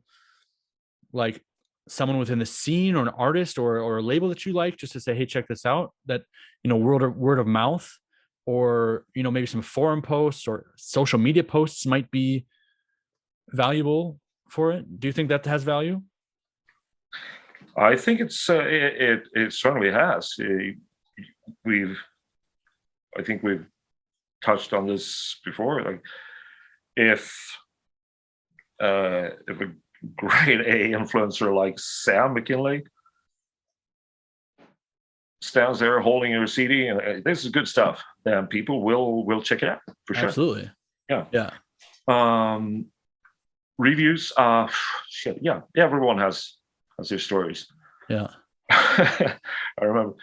like someone within the scene or an artist or a label that you like, just to say, hey, check this out? That, word of mouth, or, maybe some forum posts or social media posts might be valuable for it. Do you think that has value? I think it certainly has. I think we've touched on this before. Like, if a grade A influencer like Sam McKinley stands there holding your CD and this is good stuff, then people will check it out for sure. Absolutely. Yeah. Reviews, shit. Yeah, everyone has their stories. Yeah. I remember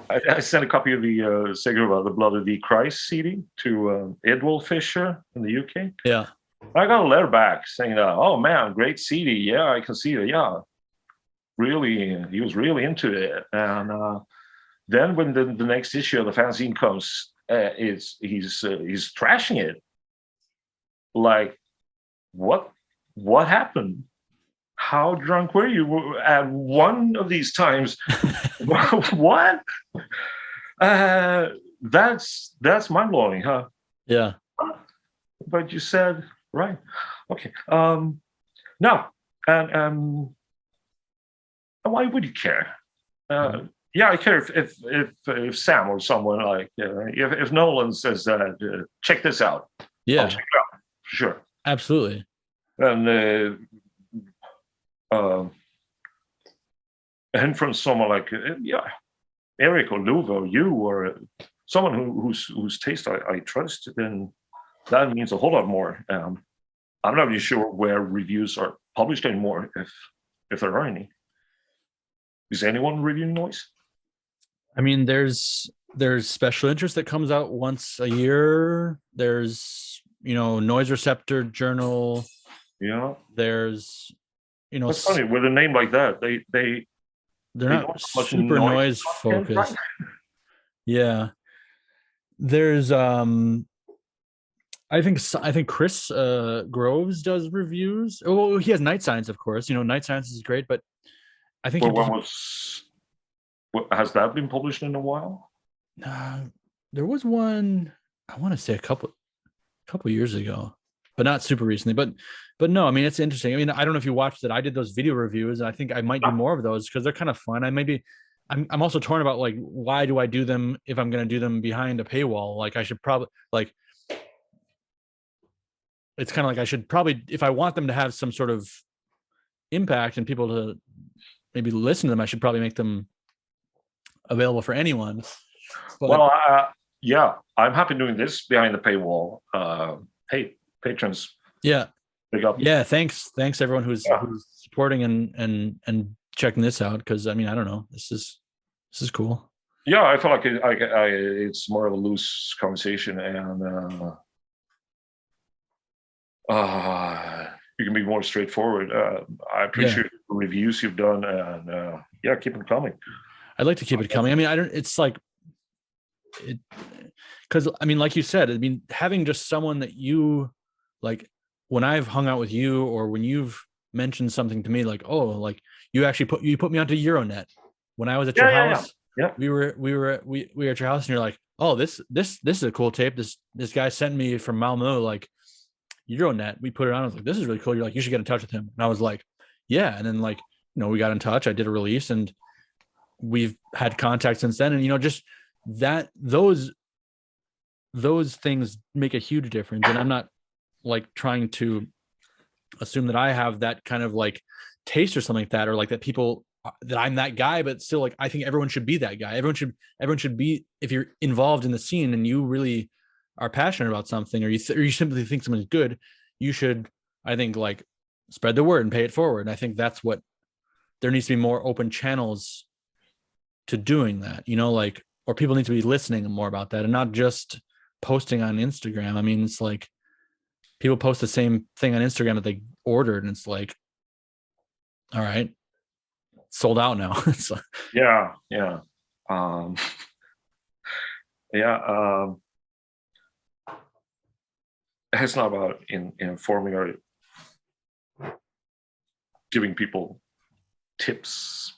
I sent a copy of the Sega Hoover, the Blood of the Christ CD to Edwald Fisher in the UK. Yeah. I got a letter back saying that, oh man, great CD. Yeah, I can see it. Yeah, really, he was really into it. And then when the next issue of the fanzine comes, he's trashing it. Like, what happened? How drunk were you at one of these times? What? That's mind blowing, huh? Yeah. But you said right. Okay. No, and why would you care? Yeah, I care if Sam or someone like if Nolan says that check this out. Yeah. I'll check it out for sure. Absolutely. And from someone like Eric or Luva or you or someone whose taste I trust, then that means a whole lot more. I'm not really sure where reviews are published anymore, if there are any. Is anyone reviewing noise? I mean, there's special interest that comes out once a year. There's Noise Receptor Journal. Yeah. There's That's funny with a name like that. They're not super noise focused. Right? Yeah. There's I think Chris Groves does reviews. Oh, he has Night Science, of course. Night Science is great, but I think has that been published in a while? There was one, I want to say a couple years ago, but not super recently. But no, I mean, it's interesting. I mean, I don't know if you watched it. I did those video reviews, and I think I might do more of those because they're kind of fun. I'm also torn about like, why do I do them if I'm going to do them behind a paywall? Like I should probably it's kind of like I should probably, if I want them to have some sort of impact and people to maybe listen to them, I should probably make them available for anyone. But, well, yeah, I'm happy doing this behind the paywall. Hey, patrons. Yeah. Big up. Yeah. Thanks everyone who's supporting and checking this out. Cause I mean, I don't know, this is cool. Yeah. I feel like it's more of a loose conversation and, you can be more straightforward. I appreciate the reviews you've done, and keep them coming. I'd like to keep it coming. I mean, it's like it, because I mean, like you said, I mean, having just someone that you like, when I've hung out with you or when you've mentioned something to me, like, oh, like you actually put me onto Euronet when I was at your house. Yeah. We were at your house, and you're like, oh, this is a cool tape. This guy sent me from Malmö, like, Euronet. We put it on. I was like, this is really cool. You're like, you should get in touch with him. And I was like, yeah. And then like, we got in touch. I did a release, and we've had contact since then. And just that those things make a huge difference. And I'm not like trying to assume that I have that kind of like taste or something like that, or like that people that I'm that guy, but still, like, I think everyone should be that guy. Everyone should be, if you're involved in the scene and you really are passionate about something, or you simply think someone's good, you should, I think, like, spread the word and pay it forward. And I think that's what there needs to be more open channels to doing that, like, or people need to be listening more about that and not just posting on Instagram. I mean, it's like people post the same thing on Instagram that they ordered, and it's like, all right, sold out now. It's like, it's not about informing or giving people tips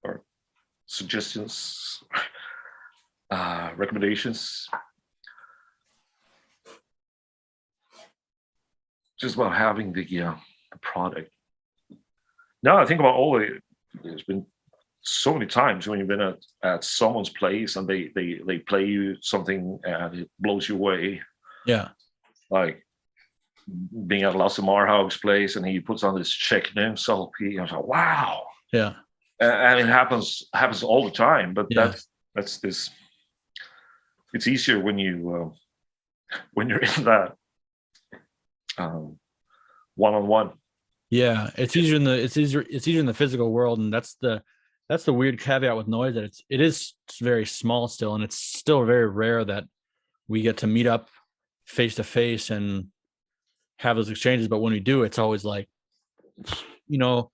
or suggestions, recommendations. Just about having the product. Now I think about there's been so many times when you've been at someone's place and they play you something and it blows you away. Yeah. Like being at Lasse Marhaug's place and he puts on this Czech himself. I was like, wow. Yeah. And it happens all the time. But that's this. It's easier when you're in that one-on-one. Yeah, it's easier in the physical world, and that's the weird caveat with noise, that it is very small still, and it's still very rare that we get to meet up face to face and have those exchanges, but when we do, it's always like, you know,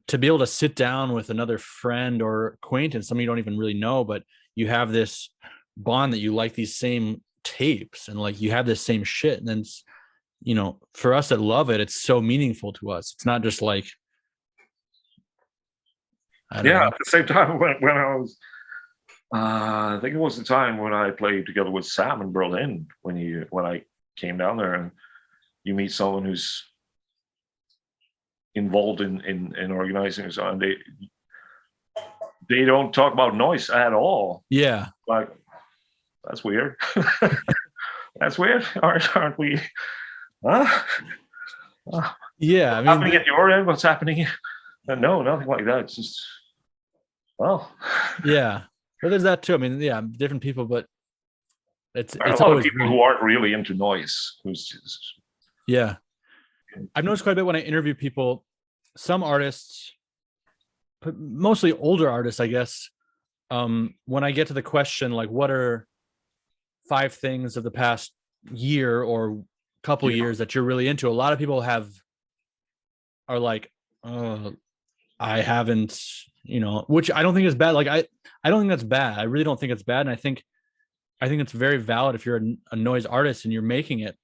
to be able to sit down with another friend or acquaintance, somebody you don't even really know, but you have this bond that you like these same tapes and like you have this same shit. And then, you know, for us that love it, it's so meaningful to us. It's not just like, I don't know. At the same time, when I was, I think it was the time when I played together with Sam in Berlin, when I came down there, and you meet someone who's involved in organizing and so on, they don't talk about noise at all. Yeah. Like, that's weird. That's weird. Aren't we? Huh? Yeah. I mean, happening at your end? What's happening? No, nothing like that. It's just, well. Yeah. But there's that too. I mean, yeah, different people, but it's a lot always of people who aren't really into noise. Who's just, yeah. I've noticed quite a bit when I interview people, some artists, but mostly older artists, I guess. When I get to the question, like, what are 5 things of the past year or couple years that you're really into? A lot of people are like, I haven't, you know, which I don't think is bad. Like, I don't think that's bad. I really don't think it's bad. And I think it's very valid if you're a noise artist and you're making it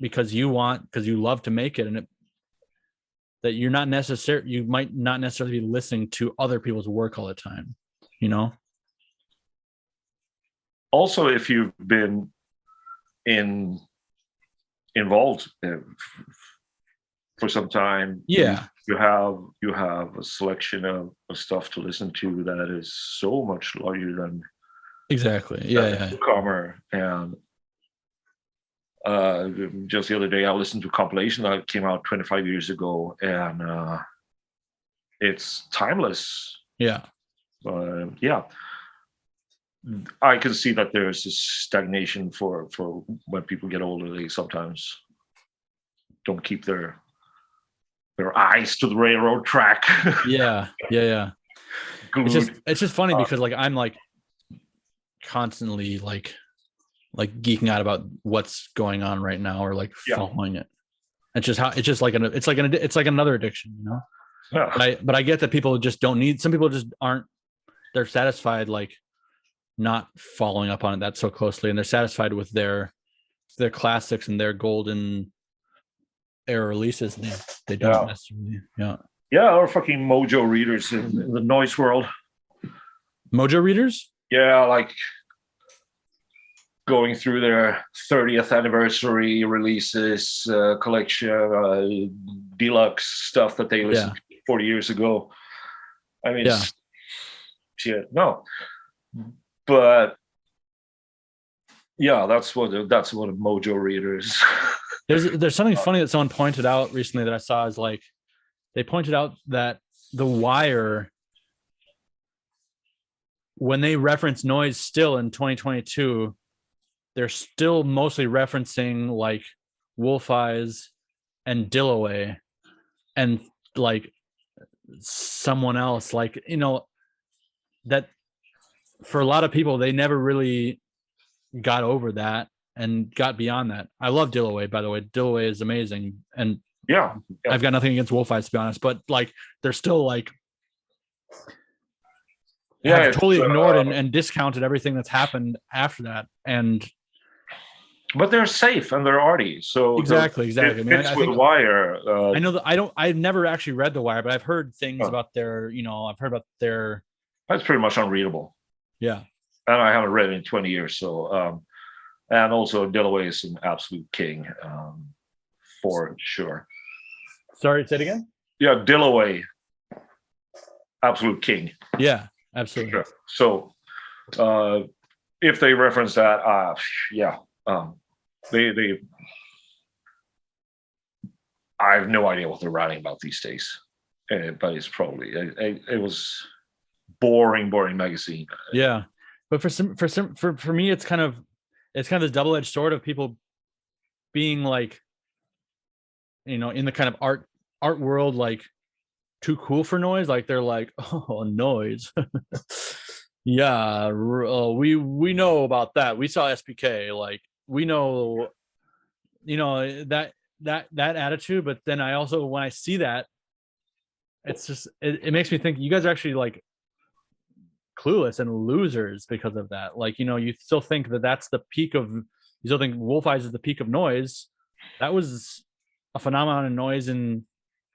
because you love to make it, and that you might not necessarily be listening to other people's work all the time, you know? Also, if you've been involved for some time, yeah, you have a selection of stuff to listen to that is so much larger than exactly. newcomer. And just the other day I listened to a compilation that came out 25 years ago, and it's timeless. Yeah. I can see that there's this stagnation for when people get older. They sometimes don't keep their eyes to the railroad track. Yeah. It's just funny because like I'm like constantly like geeking out about what's going on right now, or like following it. It's like another addiction, you know. Yeah. But I get that people just don't need. Some people just aren't. They're satisfied like not following up on it that so closely, and they're satisfied with their classics and their golden era releases. And they don't necessarily. Or fucking mojo readers in the noise world. Mojo readers? Yeah, like going through their 30th anniversary releases, collection, deluxe stuff that they listened to 40 years ago. I mean, shit, no. But that's what a mojo reader is. There's something funny that someone pointed out recently that I saw, is like they pointed out that The Wire, when they reference noise still in 2022, they're still mostly referencing like Wolf Eyes and Dillaway and like someone else, like, you know, that for a lot of people, they never really got over that and got beyond that. I love Dillaway, by the way. Dillaway is amazing. And I've got nothing against Wolf Eyes, to be honest, but like they're still like have totally ignored and discounted everything that's happened after that. But they're safe and they're arty. So exactly. I mean, I think, with The Wire. I know that I've never actually read The Wire, but I've heard things about their, you know, I've heard about their. That's pretty much unreadable. Yeah. And I haven't read it in 20 years. So, and also Dillaway is an absolute king, for sure. Sorry, say it again? Yeah, Dillaway, absolute king. Yeah, absolutely. Sure. So, if they reference that, they I have no idea what they're writing about these days, but it's probably it was boring magazine. Yeah, but for me, it's kind of this double-edged sword of people being like, you know, in the kind of art world, like too cool for noise. Like they're like, oh, noise. Yeah, we know about that. We saw SPK. Like we know, you know, that that attitude, but then I also, when I see that, it's just it makes me think you guys are actually like clueless and losers because of that. Like, you still think that that's the peak of, you still think wolf eyes is the peak of noise. That was a phenomenon in noise in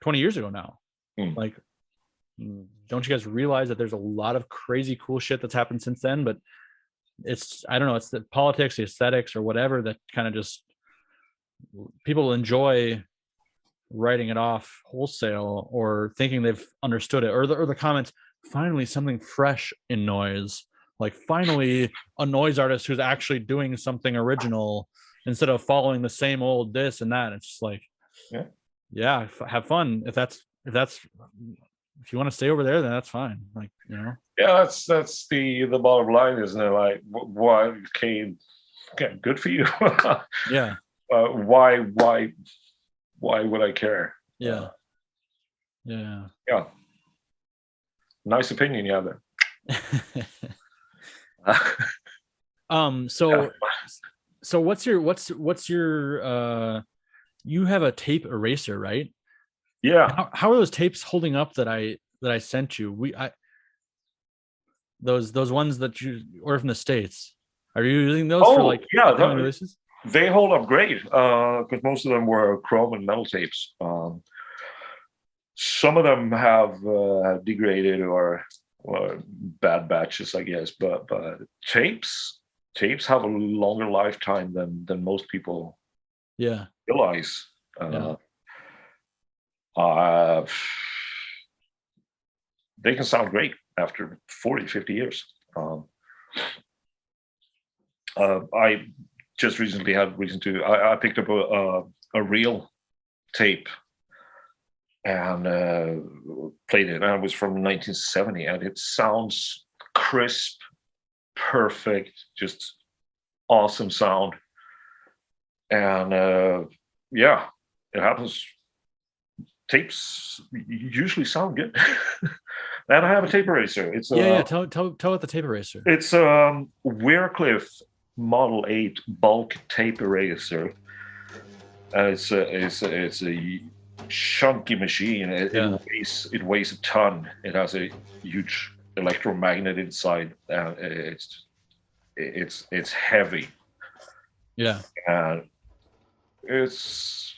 20 years ago now. Like, don't you guys realize that there's a lot of crazy cool shit that's happened since then? But it's, I don't know, it's the politics, the aesthetics, or whatever that kind of just, people enjoy writing it off wholesale or thinking they've understood it, or the comments, finally something fresh in noise, like finally a noise artist who's actually doing something original instead of following the same old this and that. It's just like, yeah, have fun. If you want to stay over there, then that's fine. Like, Yeah, that's the bottom line, isn't it? Like, why came? Okay, good for you. Yeah. Why would I care? Yeah. Yeah. Nice opinion you have there. So what's your you have a tape eraser, right? Yeah. How are those tapes holding up that I sent you? Those ones that you ordered from the States. Are you using those for like upcoming releases? They hold up great because most of them were chrome and metal tapes. Some of them have degraded or bad batches, I guess. But tapes have a longer lifetime than most people realize. They can sound great after 40, 50 years. I just recently had reason to. I picked up a real tape and played it. And it was from 1970, and it sounds crisp, perfect, just awesome sound. And it happens. Tapes usually sound good. And I have a tape eraser. It's Tell about the tape eraser. It's Wearcliffe Model 8 bulk tape eraser. It's a chunky machine. It weighs a ton. It has a huge electromagnet inside. It's heavy. Yeah. And it's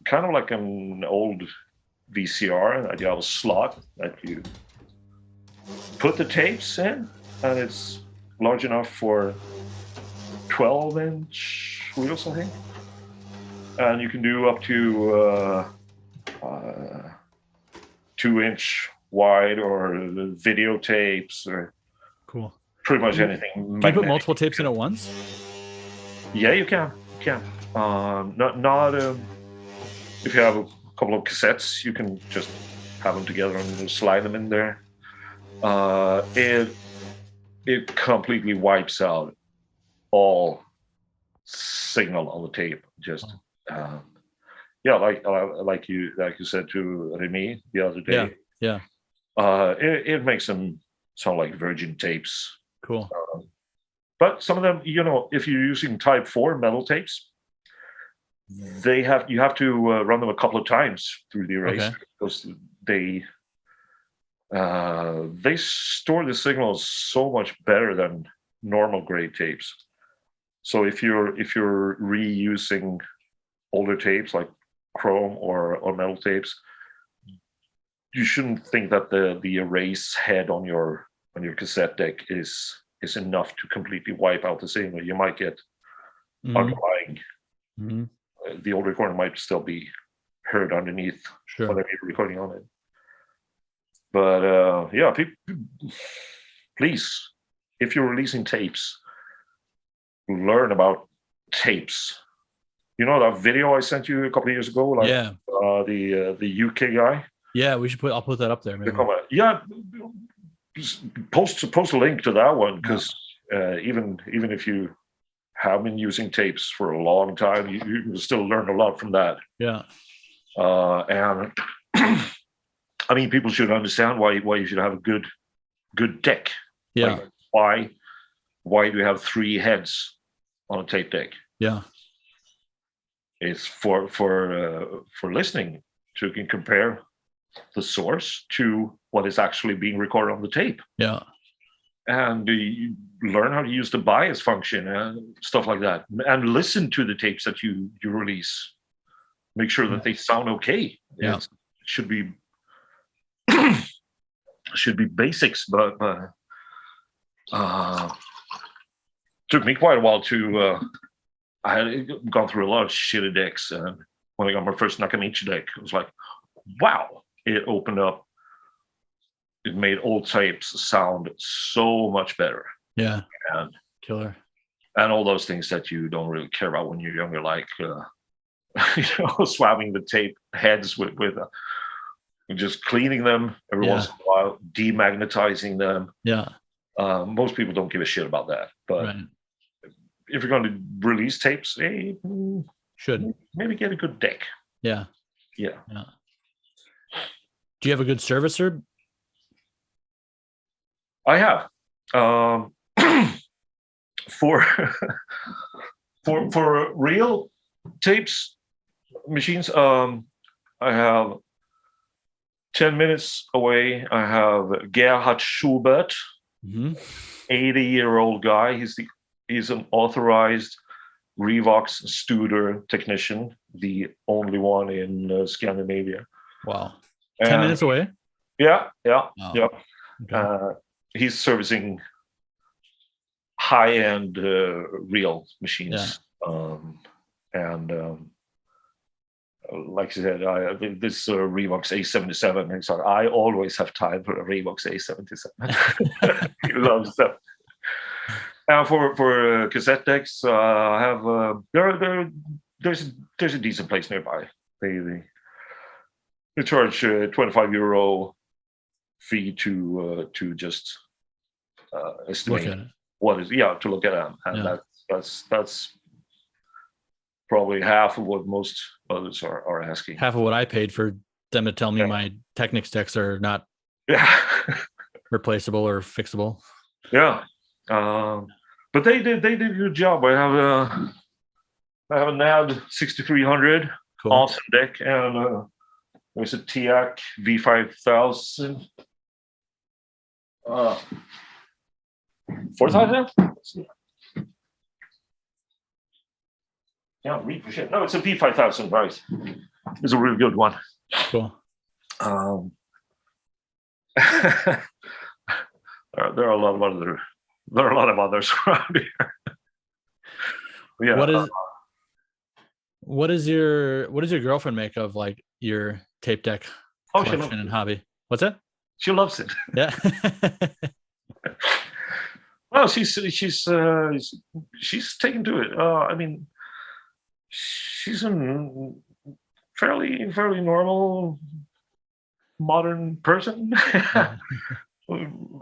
kind of like an old VCR, and you have a slot that you put the tapes in, and it's large enough for 12-inch wheels, I think. And you can do up to 2-inch wide or videotapes or pretty much anything. Do you put multiple tapes in at once? Yeah, you can. Not if you have a couple of cassettes, you can just have them together and slide them in there. It completely wipes out all signal on the tape. Just like you said to Remy the other day. Yeah. It makes them sound like virgin tapes. Cool. But some of them, if you're using Type 4 metal tapes, you have to run them a couple of times through the eraser because they store the signals so much better than normal grade tapes. So if you're reusing older tapes like chrome or metal tapes, you shouldn't think that the erase head on your cassette deck is enough to completely wipe out the signal. You might get underlying. The old recorder might still be heard underneath whatever you're recording on it. But please, if you're releasing tapes, learn about tapes. You know that video I sent you a couple of years ago, the UK guy. Yeah, I'll put that up there. Maybe. Post a link to that one because even if you have been using tapes for a long time, you can still learn a lot from that. Yeah. And I mean, people should understand why you should have a good deck. Yeah. Like why do we have 3 heads on a tape deck? Yeah. It's for listening, so you can compare the source to what is actually being recorded on the tape. Yeah. And you learn how to use the bias function and stuff like that, and listen to the tapes that you release. Make sure that they sound okay. Yeah. It should be basics, but took me quite a while to. I had gone through a lot of shitty decks, and when I got my first Nakamichi deck, it was like, wow! It opened up. It made old tapes sound so much better. Yeah. And killer. And all those things that you don't really care about when you're younger, like swabbing the tape heads with just cleaning them every once in a while, demagnetizing them. Yeah. Most people don't give a shit about that, but if you're going to release tapes, hey, should maybe get a good deck. Yeah. Yeah. Do you have a good servicer? I have. For real tapes machines, I have 10 minutes away. I have Gerhard Schubert, 80-year-old guy. He's an authorized Revox Studer technician, the only one in Scandinavia. Wow. 10 minutes away? Yeah. Wow. Okay. He's servicing high-end real machines. Like I said, this Revox A77, and so I always have time for a Revox A77. He loves them. Now for cassette decks, I have there's a decent place nearby. They charge €25 fee to just estimate what is to look at them, and that's probably half of what most others are asking. Half of what I paid for them to tell me my Technics decks are not replaceable or fixable. Yeah, but they did a good job. I have a NAD 6300, awesome deck, and there's a TIAC V5000. 4,000? Yeah, read for shit. No, it's a V5000, right? It's a really good one. Cool. There are a lot of others around here. Yeah. What is your girlfriend make of like your tape deck collection and hobby? What's that? She loves it. Yeah. Well, she's taken to it. I mean, she's a fairly normal modern person.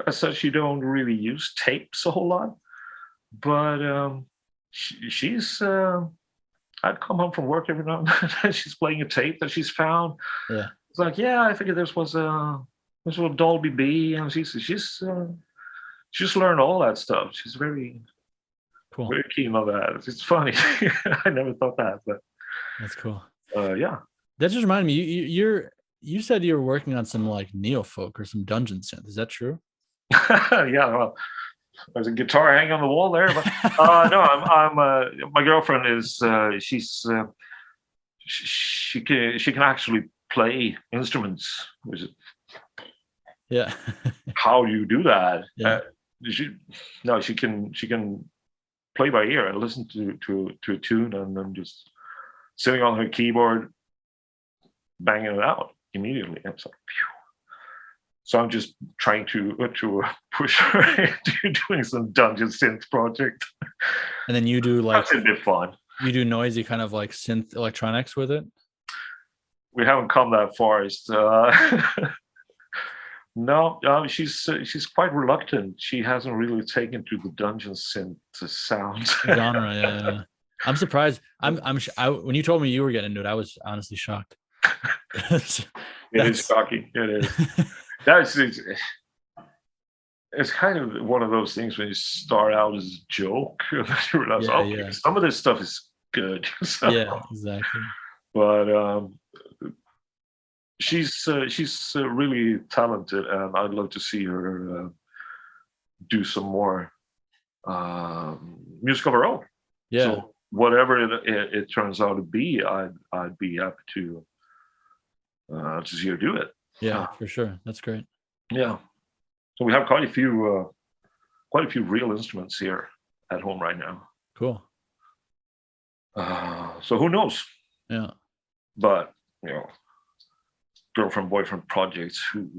As such, she don't really use tapes a whole lot, but she's. I'd come home from work every now and then. She's playing a tape that she's found. Yeah, it's like, I figured this was a Dolby B, and she's learned all that stuff. She's very cool, very keen on that. It's funny. I never thought that, but that's cool. Yeah, that just reminded me. You said you were working on some like neofolk or some dungeon synth. Is that true? Yeah. Well, there's a guitar hanging on the wall there, but no, I'm my girlfriend is she can actually play instruments. Yeah. How do you do that? Yeah. She can play by ear and listen to a tune, and then just sitting on her keyboard, banging it out immediately. And it's like, phew. So I'm just trying to push her into doing some dungeon synth project. And then you do like that's a bit fun. You do noisy kind of like synth electronics with it. We haven't come that far. No, she's quite reluctant. She hasn't really taken to the dungeon synth sound genre. Yeah. I'm surprised. When you told me you were getting into it, I was honestly shocked. It is shocking. It is. It's kind of one of those things when you start out as a joke and then you realize, some of this stuff is good. So, Yeah, exactly. but she's really talented, and I'd love to see her do some more music of her own. Yeah, So whatever it turns out to be, I'd be happy to see her do it. yeah, for sure. That's great. Yeah. So we have quite a few real instruments here at home right now. Cool. So who knows? Yeah. But girlfriend boyfriend projects. Who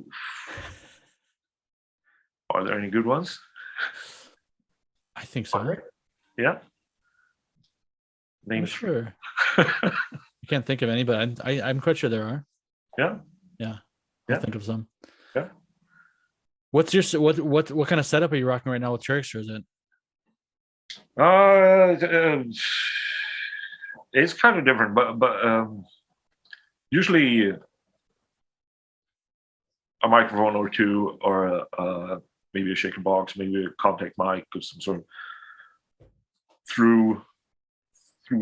are there any good ones? I think so. Yeah. I'm sure. I can't think of any, but I'm quite sure there are. Yeah. Yeah. I'll think of some. Yeah. What's your what kind of setup are you rocking right now with TRERIKSRÖSET? It's kind of different, but usually a microphone or two, or maybe a shaker box, maybe a contact mic, or some sort of through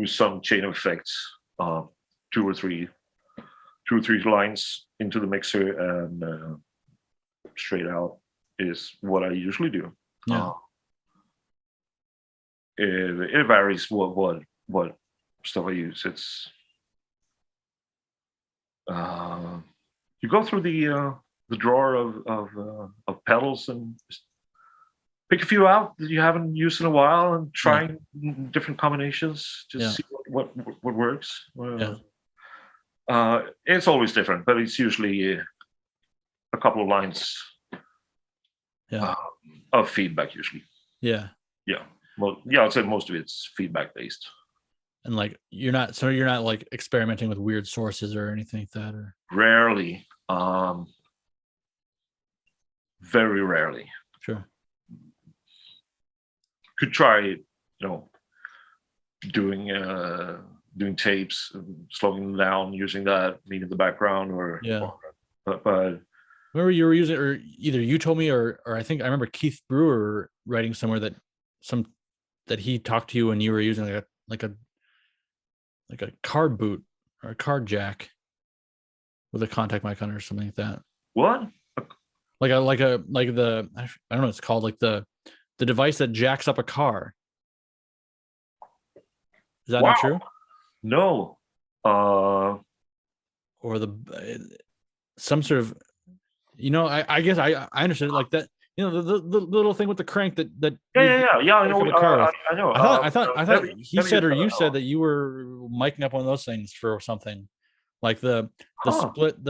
some chain of effects, two or three lines into the mixer, and straight out is what I usually do. Yeah. It varies what stuff I use. It's you go through the drawer of pedals and just pick a few out that you haven't used in a while, and try different combinations. Just see what works. It's always different, but it's usually a couple of lines of feedback usually. Yeah. Well, I'd say most of it's feedback based. And like you're not like experimenting with weird sources or anything like that, or rarely, very rarely. Sure. Could try, doing tapes, slowing them down, using that maybe in the background, but remember you were using, or either you told me, or I think I remember Keith Brewer writing somewhere that he talked to you and you were using like a car boot or a car jack with a contact mic on it or something like that. What? Like the I don't know what it's called, like the device that jacks up a car. Is that not true? No. Or some sort of, I guess I understood it like that. The little thing with the crank that yeah. I know. I know. I thought he said, or you said, that you were miking up one of those things for something, like the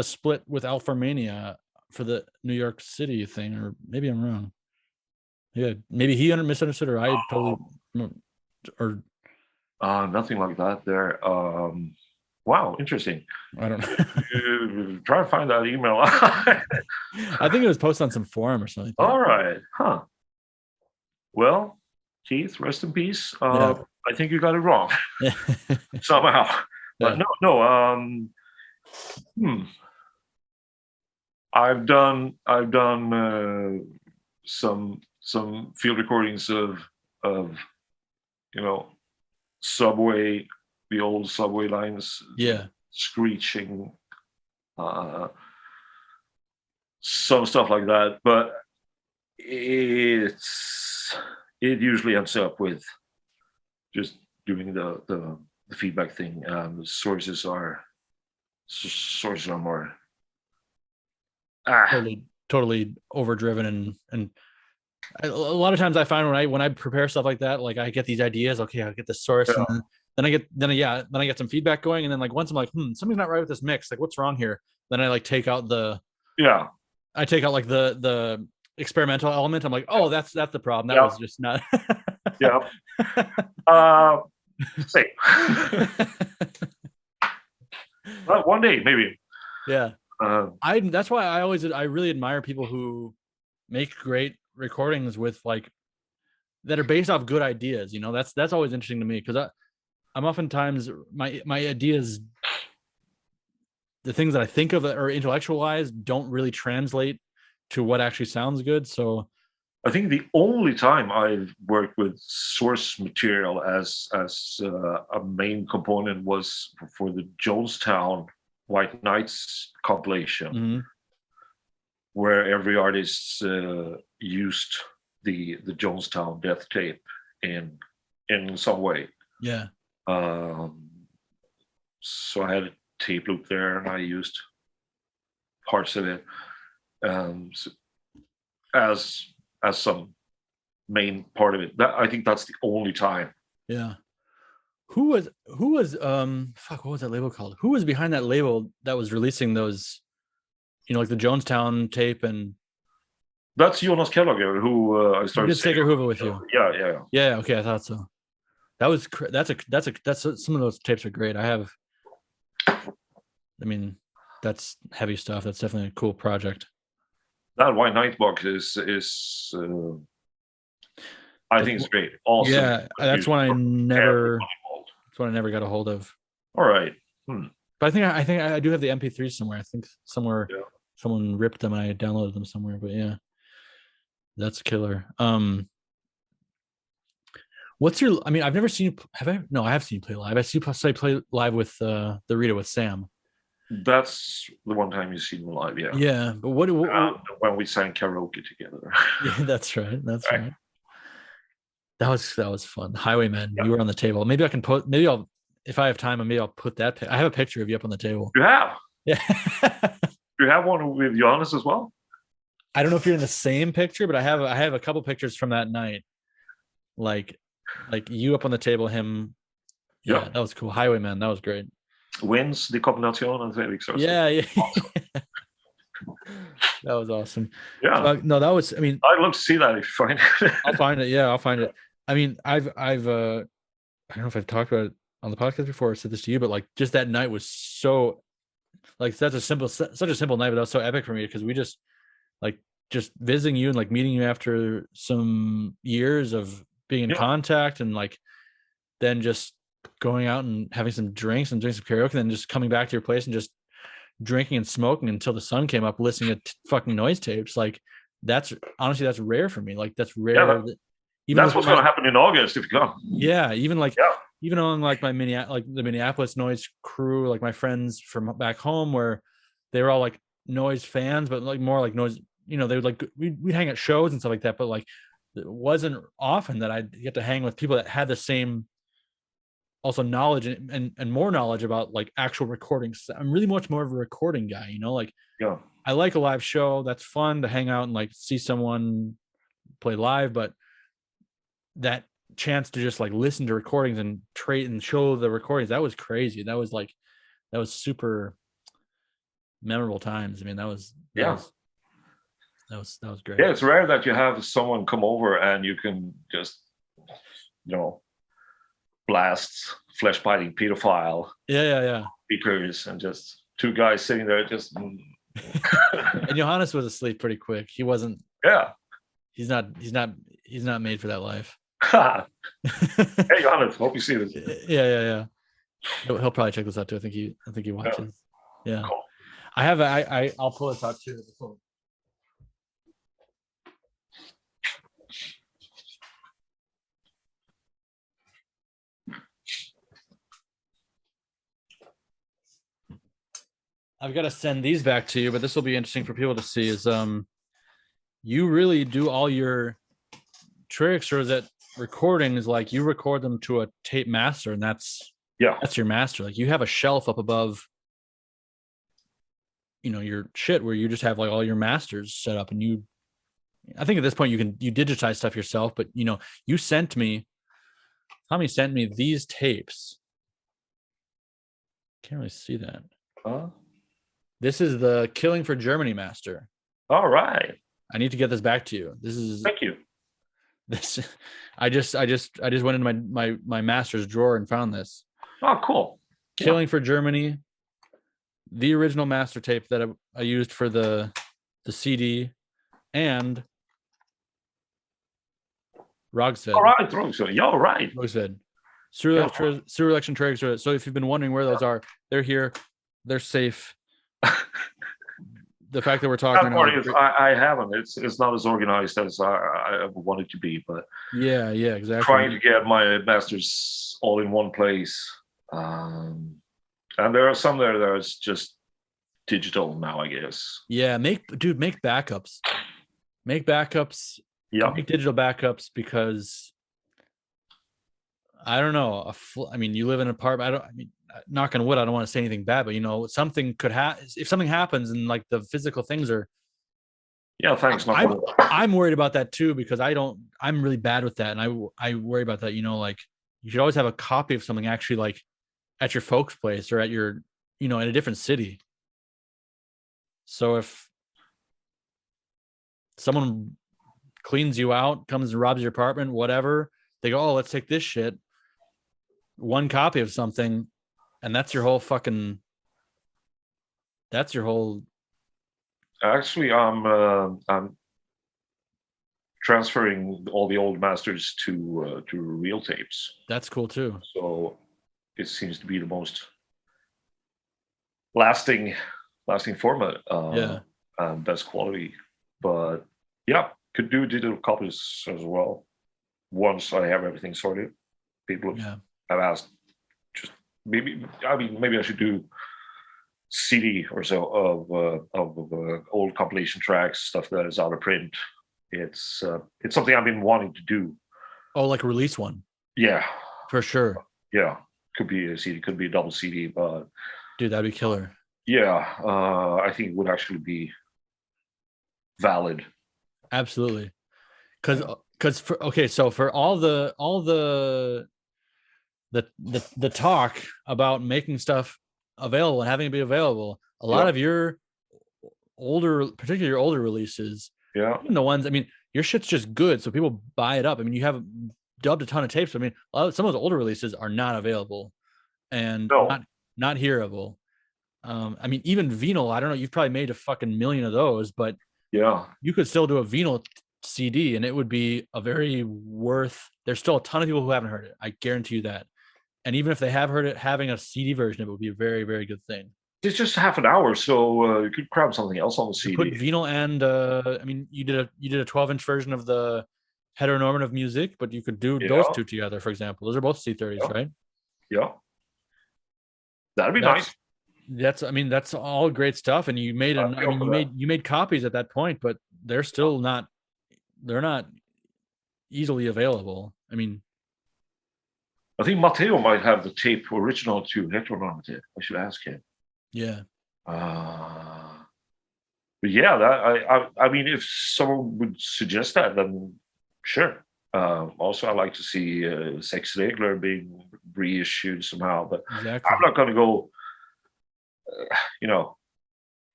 split with Alpharmania for the New York City thing, or maybe I'm wrong. Yeah, maybe he misunderstood, or I totally, or nothing like that there. Wow, interesting. I don't know. Try to find that email. I think it was posted on some forum or something. All right. Huh. Well, Keith, rest in peace. I think you got it wrong. Somehow. But no. I've done some field recordings of subway, the old subway lines, screeching, some stuff like that, but it usually ends up with just doing the feedback thing. The sources are more totally overdriven, and a lot of times I find when I prepare stuff like that, like I get these ideas. Okay, I'll get the source, and then I get some feedback going, and then like once I'm like, something's not right with this mix. Like, what's wrong here? Then I like take out the like the experimental element. I'm like, oh, that's the problem. That was just not. Same. Well, one day maybe. Yeah. That's why I really admire people who make great recordings with like that are based off good ideas. That's always interesting to me, because I'm oftentimes my ideas, the things that I think of that are intellectualized, don't really translate to what actually sounds good. So I think the only time I've worked with source material as a main component was for the Jonestown White Knights compilation, Mm-hmm. where every artist used the Jonestown death tape in some way. Yeah. Um, so I had a tape loop there, and I used parts of it so as some main part of it. That I think that's the only time. Yeah. Who was fuck, what was that label called? Who was behind that label that was releasing those, like the Jonestown tape? And That's Jonas Kellager, who I started. did Sega Hoover with you? Yeah. Yeah. Okay, I thought so. That was that's some of those tapes are great. I mean, that's heavy stuff. That's definitely a cool project. That White Knight box is I think it's great. Awesome. Yeah, that's one I never got a hold of. All right. But I think I do have the MP3s somewhere. I think somewhere someone ripped them and I downloaded them somewhere. But yeah, that's killer. What's your? I mean, I've never seen you. Have I? No, I have seen you play live. I see you play live with the Rita with Sam. That's the one time you've seen me live. Yeah. Yeah, but what when we sang karaoke together. Yeah, that's right. That's right. That was fun. Highwaymen. You were on the table. Maybe I can put. Maybe I'll, if I have time, maybe I'll put that. I have a picture of you up on the table. You have? Yeah. You have one with Johannes as well? I don't know if you're in the same picture, but I have a couple pictures from that night. Like you up on the table, him. Yeah, that was cool. Highwayman. That was great. Wins the combination and TRERIKSRÖSET. Yeah. Awesome. That was awesome. Yeah. No, that was. I mean, I'd love to see that if you find it. I'll find it. Yeah, I'll find it. I mean, I don't know if I've talked about it on the podcast before or said this to you, but like just that night was so like such a simple night, but that was so epic for me because we just visiting you and like meeting you after some years of being in contact and like then just going out and having some drinks and doing some karaoke and then just coming back to your place and just drinking and smoking until the sun came up, listening to fucking noise tapes. Like that's rare for me. Like that's rare. Even that's what's going to happen in August if you come. Yeah, even on like the Minneapolis noise crew, like my friends from back home, where they were all like noise fans, but like more like noise. They would like we'd hang at shows and stuff like that, but like it wasn't often that I'd get to hang with people that had the same also knowledge and more knowledge about like actual recordings. I'm really much more of a recording guy, I like a live show. That's fun to hang out and like see someone play live, but that chance to just like listen to recordings and trade and show the recordings, that was crazy. That was super memorable times. I mean, that was great. Yeah, it's rare that you have someone come over and you can just blast flesh biting pedophile speakers and just two guys sitting there just and Johannes was asleep pretty quick. He wasn't. He's not made for that life. Hey Johannes, hope you see this. Yeah. He'll probably check this out too. I think he watches. Yeah. Cool. I'll pull this out too. I've got to send these back to you, but this will be interesting for people to see. Is you really do all your TRERIKSRÖSET recordings, like you record them to a tape master, and that's your master. Like you have a shelf up above, your shit where you just have like all your masters set up, and I think at this point you digitize stuff yourself, but you sent me these tapes. Can't really see that. This is the Killing for Germany master. All right. I need to get this back to you. Thank you. This I just went into my master's drawer and found this. Oh, cool. Killing for Germany, the original master tape that I used for the CD, and Rogsved. All right, Rogsved. Yeah, all right. Rogsved. Surelection TRERIKSRÖSET. So if you've been wondering where those are, they're here. They're safe. the fact that we're talking That part is I haven't. It's not as organized as I want it to be, but yeah, exactly. Trying to get my masters all in one place. And there are some there that is just digital now, I guess. Yeah, make backups. Make backups. Yeah. Make digital backups, because I don't know. I mean, you live in an apartment. I mean, knock on wood, I don't want to say anything bad, but you know, something could happen. If something happens and like the physical things are. Yeah, thanks. I'm worried about that too, because I'm really bad with that. And I worry about that, you know, like you should always have a copy of something actually like at your folks' place or at your, you know, in a different city. So if someone cleans you out, comes and robs your apartment, whatever, they go, oh, let's take this shit. One copy of something, and that's your whole fucking. That's your whole. Actually, I'm transferring all the old masters to real tapes. That's cool too. So it seems to be the most lasting format. Yeah. And best quality. But yeah, could do digital copies as well. Once I have everything sorted, people have asked, just maybe I should do CD or so of old compilation tracks, stuff that is out of print. It's something I've been wanting to do. Oh, like a release one? Yeah, for sure. Yeah, could be a CD, could be a double CD, but dude, that'd be killer. Yeah, I think it would actually be valid. Absolutely, because for all the talk about making stuff available and having it be available, a lot of your particularly your older releases, even the ones, I mean, your shit's just good, so people buy it up. I mean, you have dubbed a ton of tapes. I mean, some of those older releases are not available and not hearable. I mean, even vinyl, I don't know, you've probably made a fucking million of those, but you could still do a vinyl CD and it would be a very there's still a ton of people who haven't heard it. I guarantee you that. And even if they have heard it, having a CD version, it would be a very, very good thing. It's just half an hour, so you could cram something else on the CD. Put vinyl and I mean, you did a 12-inch version of the heteronormative music, but you could do those two together, for example. Those are both C30s, right? Yeah, that'd be nice. That's all great stuff, and you made you made copies at that point, but they're still not easily available. I mean, I think Matteo might have the tape original to heteronormative. I should ask him. Yeah. But yeah, I mean, if someone would suggest that, then sure. Also, I like to see Sex Regler being reissued somehow, but exactly. I'm not going to go.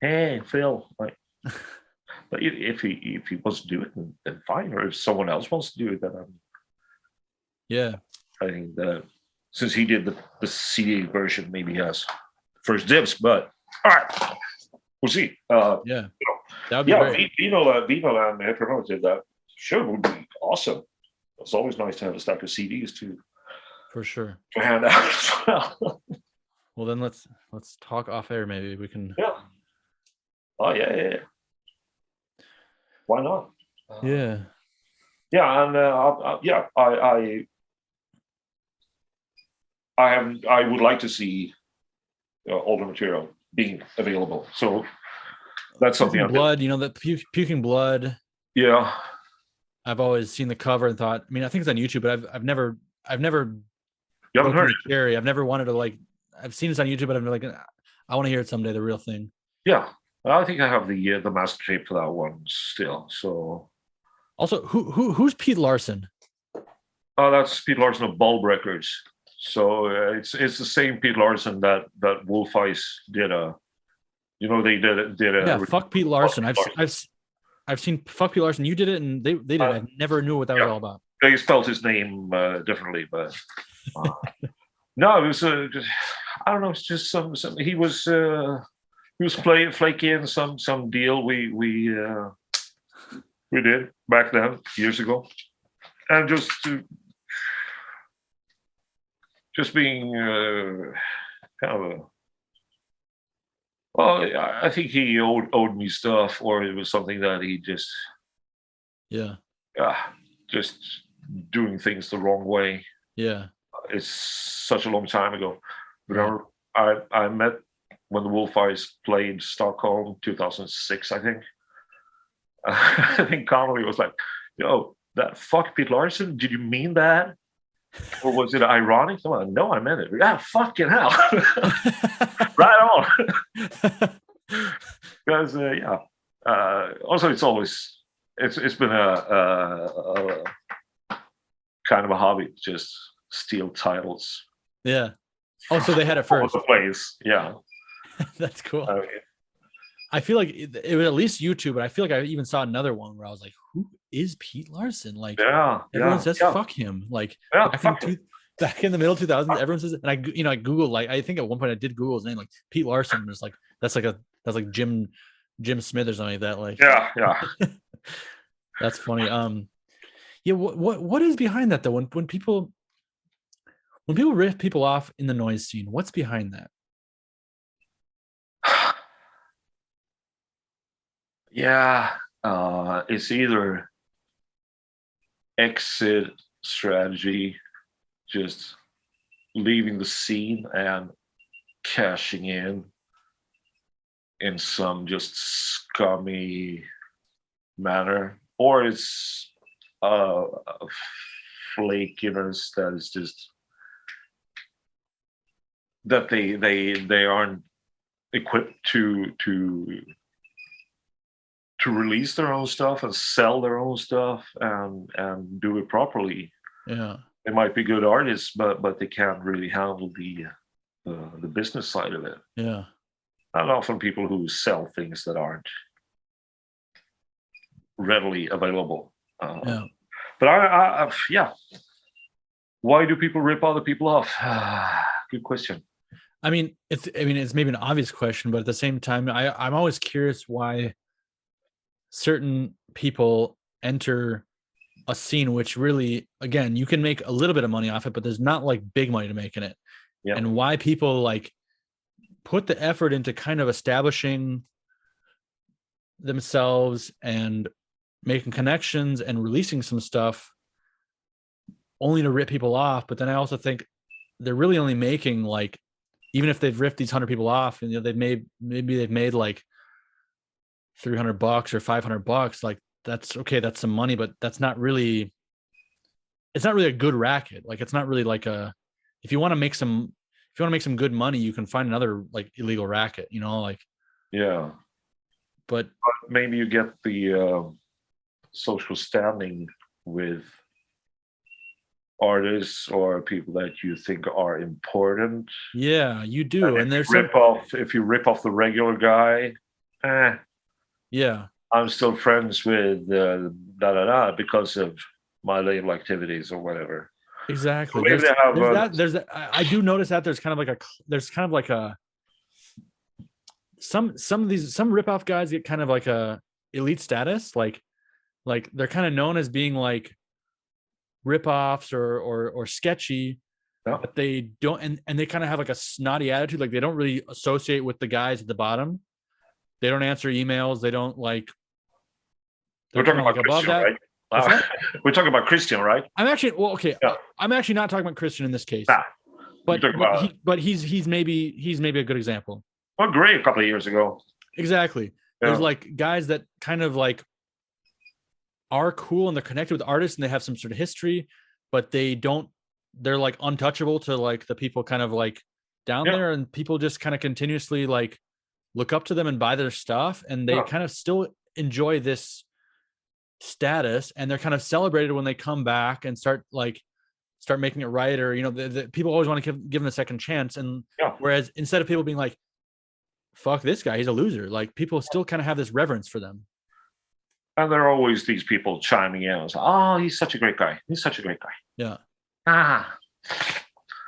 Hey Phil, like, but if he wants to do it, then fine. Or if someone else wants to do it, then I think that since he did the CD version, maybe he has first dibs. But all right, we'll see. That would be great. Vino and heteronormative, that sure would be awesome. It's always nice to have a stack of CDs too, for sure, to hand out as well. Well, then let's talk off air. Maybe we can. Yeah. Oh yeah. Why not? Yeah. Yeah, and I would like to see older material being available. So that's something. Blood, the puking blood. Yeah. I've always seen the cover and thought. I mean, I think it's on YouTube, but I've never. You haven't heard it? Scary. I've never wanted to like. I've seen this on YouTube, but I'm like, I want to hear it someday, the real thing. Yeah, I think I have the master tape for that one still. So, also, who's Pete Larson? Oh, that's Pete Larson of Bulb Records. So it's the same Pete Larson that Wolf Ice did. They did a. Yeah, fuck Pete Larson. I've seen fuck Pete Larson. You did it, and they did it. I never knew what that was all about. They spelled his name differently, but. No, it was I don't know. It's just some he was flaky in some deal we did back then years ago, and just being kind of Well, I think he owed me stuff, or it was something that he just, Yeah. just doing things the wrong way. Yeah. It's such a long time ago. But Right. I met when the Wolf Eyes played Stockholm 2006, I think. I think Connolly was like, "Yo, that fuck Pete Larson. Did you mean that, or was it ironic?" I'm like, "No, I meant it." Yeah, fucking hell, right on. Because yeah. Also, it's been a kind of a hobby to just steal titles. Yeah. Oh, so they had it All over first. the place. Yeah. That's cool. I feel like it was at least YouTube, but I feel like I even saw another one where I was like, "Who is Pete Larson?" Like, everyone says "fuck him." Like, back in the middle 2000s, everyone says, and I Googled, like, I think at one point I did Google his name, like Pete Larson. Was like that's like Jim Smith or something like that. Like, yeah. that's funny. Yeah. What is behind that though? When people rip people off in the noise scene, what's behind that? Yeah, it's either exit strategy, just leaving the scene and cashing in some just scummy manner, or it's flakiness that is just that they aren't equipped to release their own stuff and sell their own stuff and do it properly. Yeah. They might be good artists, but they can't really handle the business side of it. Yeah. And often people who sell things that aren't readily available. Yeah. But yeah. Why do people rip other people off? Good question. I mean, it's maybe an obvious question, but at the same time, I'm always curious why certain people enter a scene which really, again, you can make a little bit of money off it, but there's not like big money to make in it. Yeah. And why people like put the effort into kind of establishing themselves and making connections and releasing some stuff only to rip people off. But then I also think they're really only making, like, even if they've ripped these 100 people off and they've made like $300 or $500, like, that's okay, that's some money, but it's not really a good racket. Like, it's not really like if you want to make some good money, you can find another like illegal racket, like. Yeah. But maybe you get the social standing with artists or people that you think are important. Yeah, you do. And there's if you rip off the regular guy, yeah, I'm still friends with because of my label activities or whatever. Exactly. So there's that. I do notice that there's kind of like a some ripoff guys get kind of like a elite status, like they're kind of known as being like ripoffs or sketchy, but they don't, and they kind of have like a snotty attitude, like they don't really associate with the guys at the bottom. They don't answer emails. They don't like. We're talking about above that. Right? We're talking about Christian, right? I'm actually I'm actually not talking about Christian in this case. But he's maybe a good example. Well, great, a couple of years ago. Exactly. Yeah. There's like guys that kind of like are cool and they're connected with artists and they have some sort of history, but they're like untouchable to like the people kind of like down there, and people just kind of continuously like look up to them and buy their stuff, and they kind of still enjoy this status, and they're kind of celebrated when they come back and start making it right, or the people always want to give them a second chance, and whereas instead of people being like, fuck this guy, he's a loser, like people still kind of have this reverence for them. And there are always these people chiming in and say, oh, he's such a great guy, yeah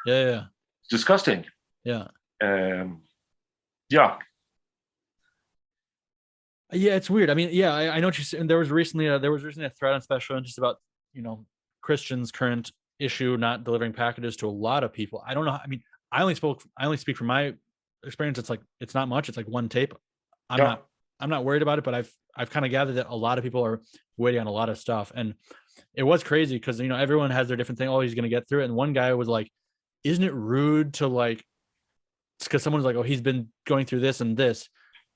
it's disgusting. Yeah, it's weird. I mean, I know what you're saying. There was recently a thread on Special Interest about Christian's current issue not delivering packages to a lot of people. I don't know. I mean, I only speak from my experience, it's like it's not much. It's like one tape. Yeah. I'm not worried about it, but I've kind of gathered that a lot of people are waiting on a lot of stuff, and it was crazy because everyone has their different thing. Oh, he's gonna get through it, and one guy was like, "Isn't it rude to like?" Because someone was like, "Oh, he's been going through this and this,"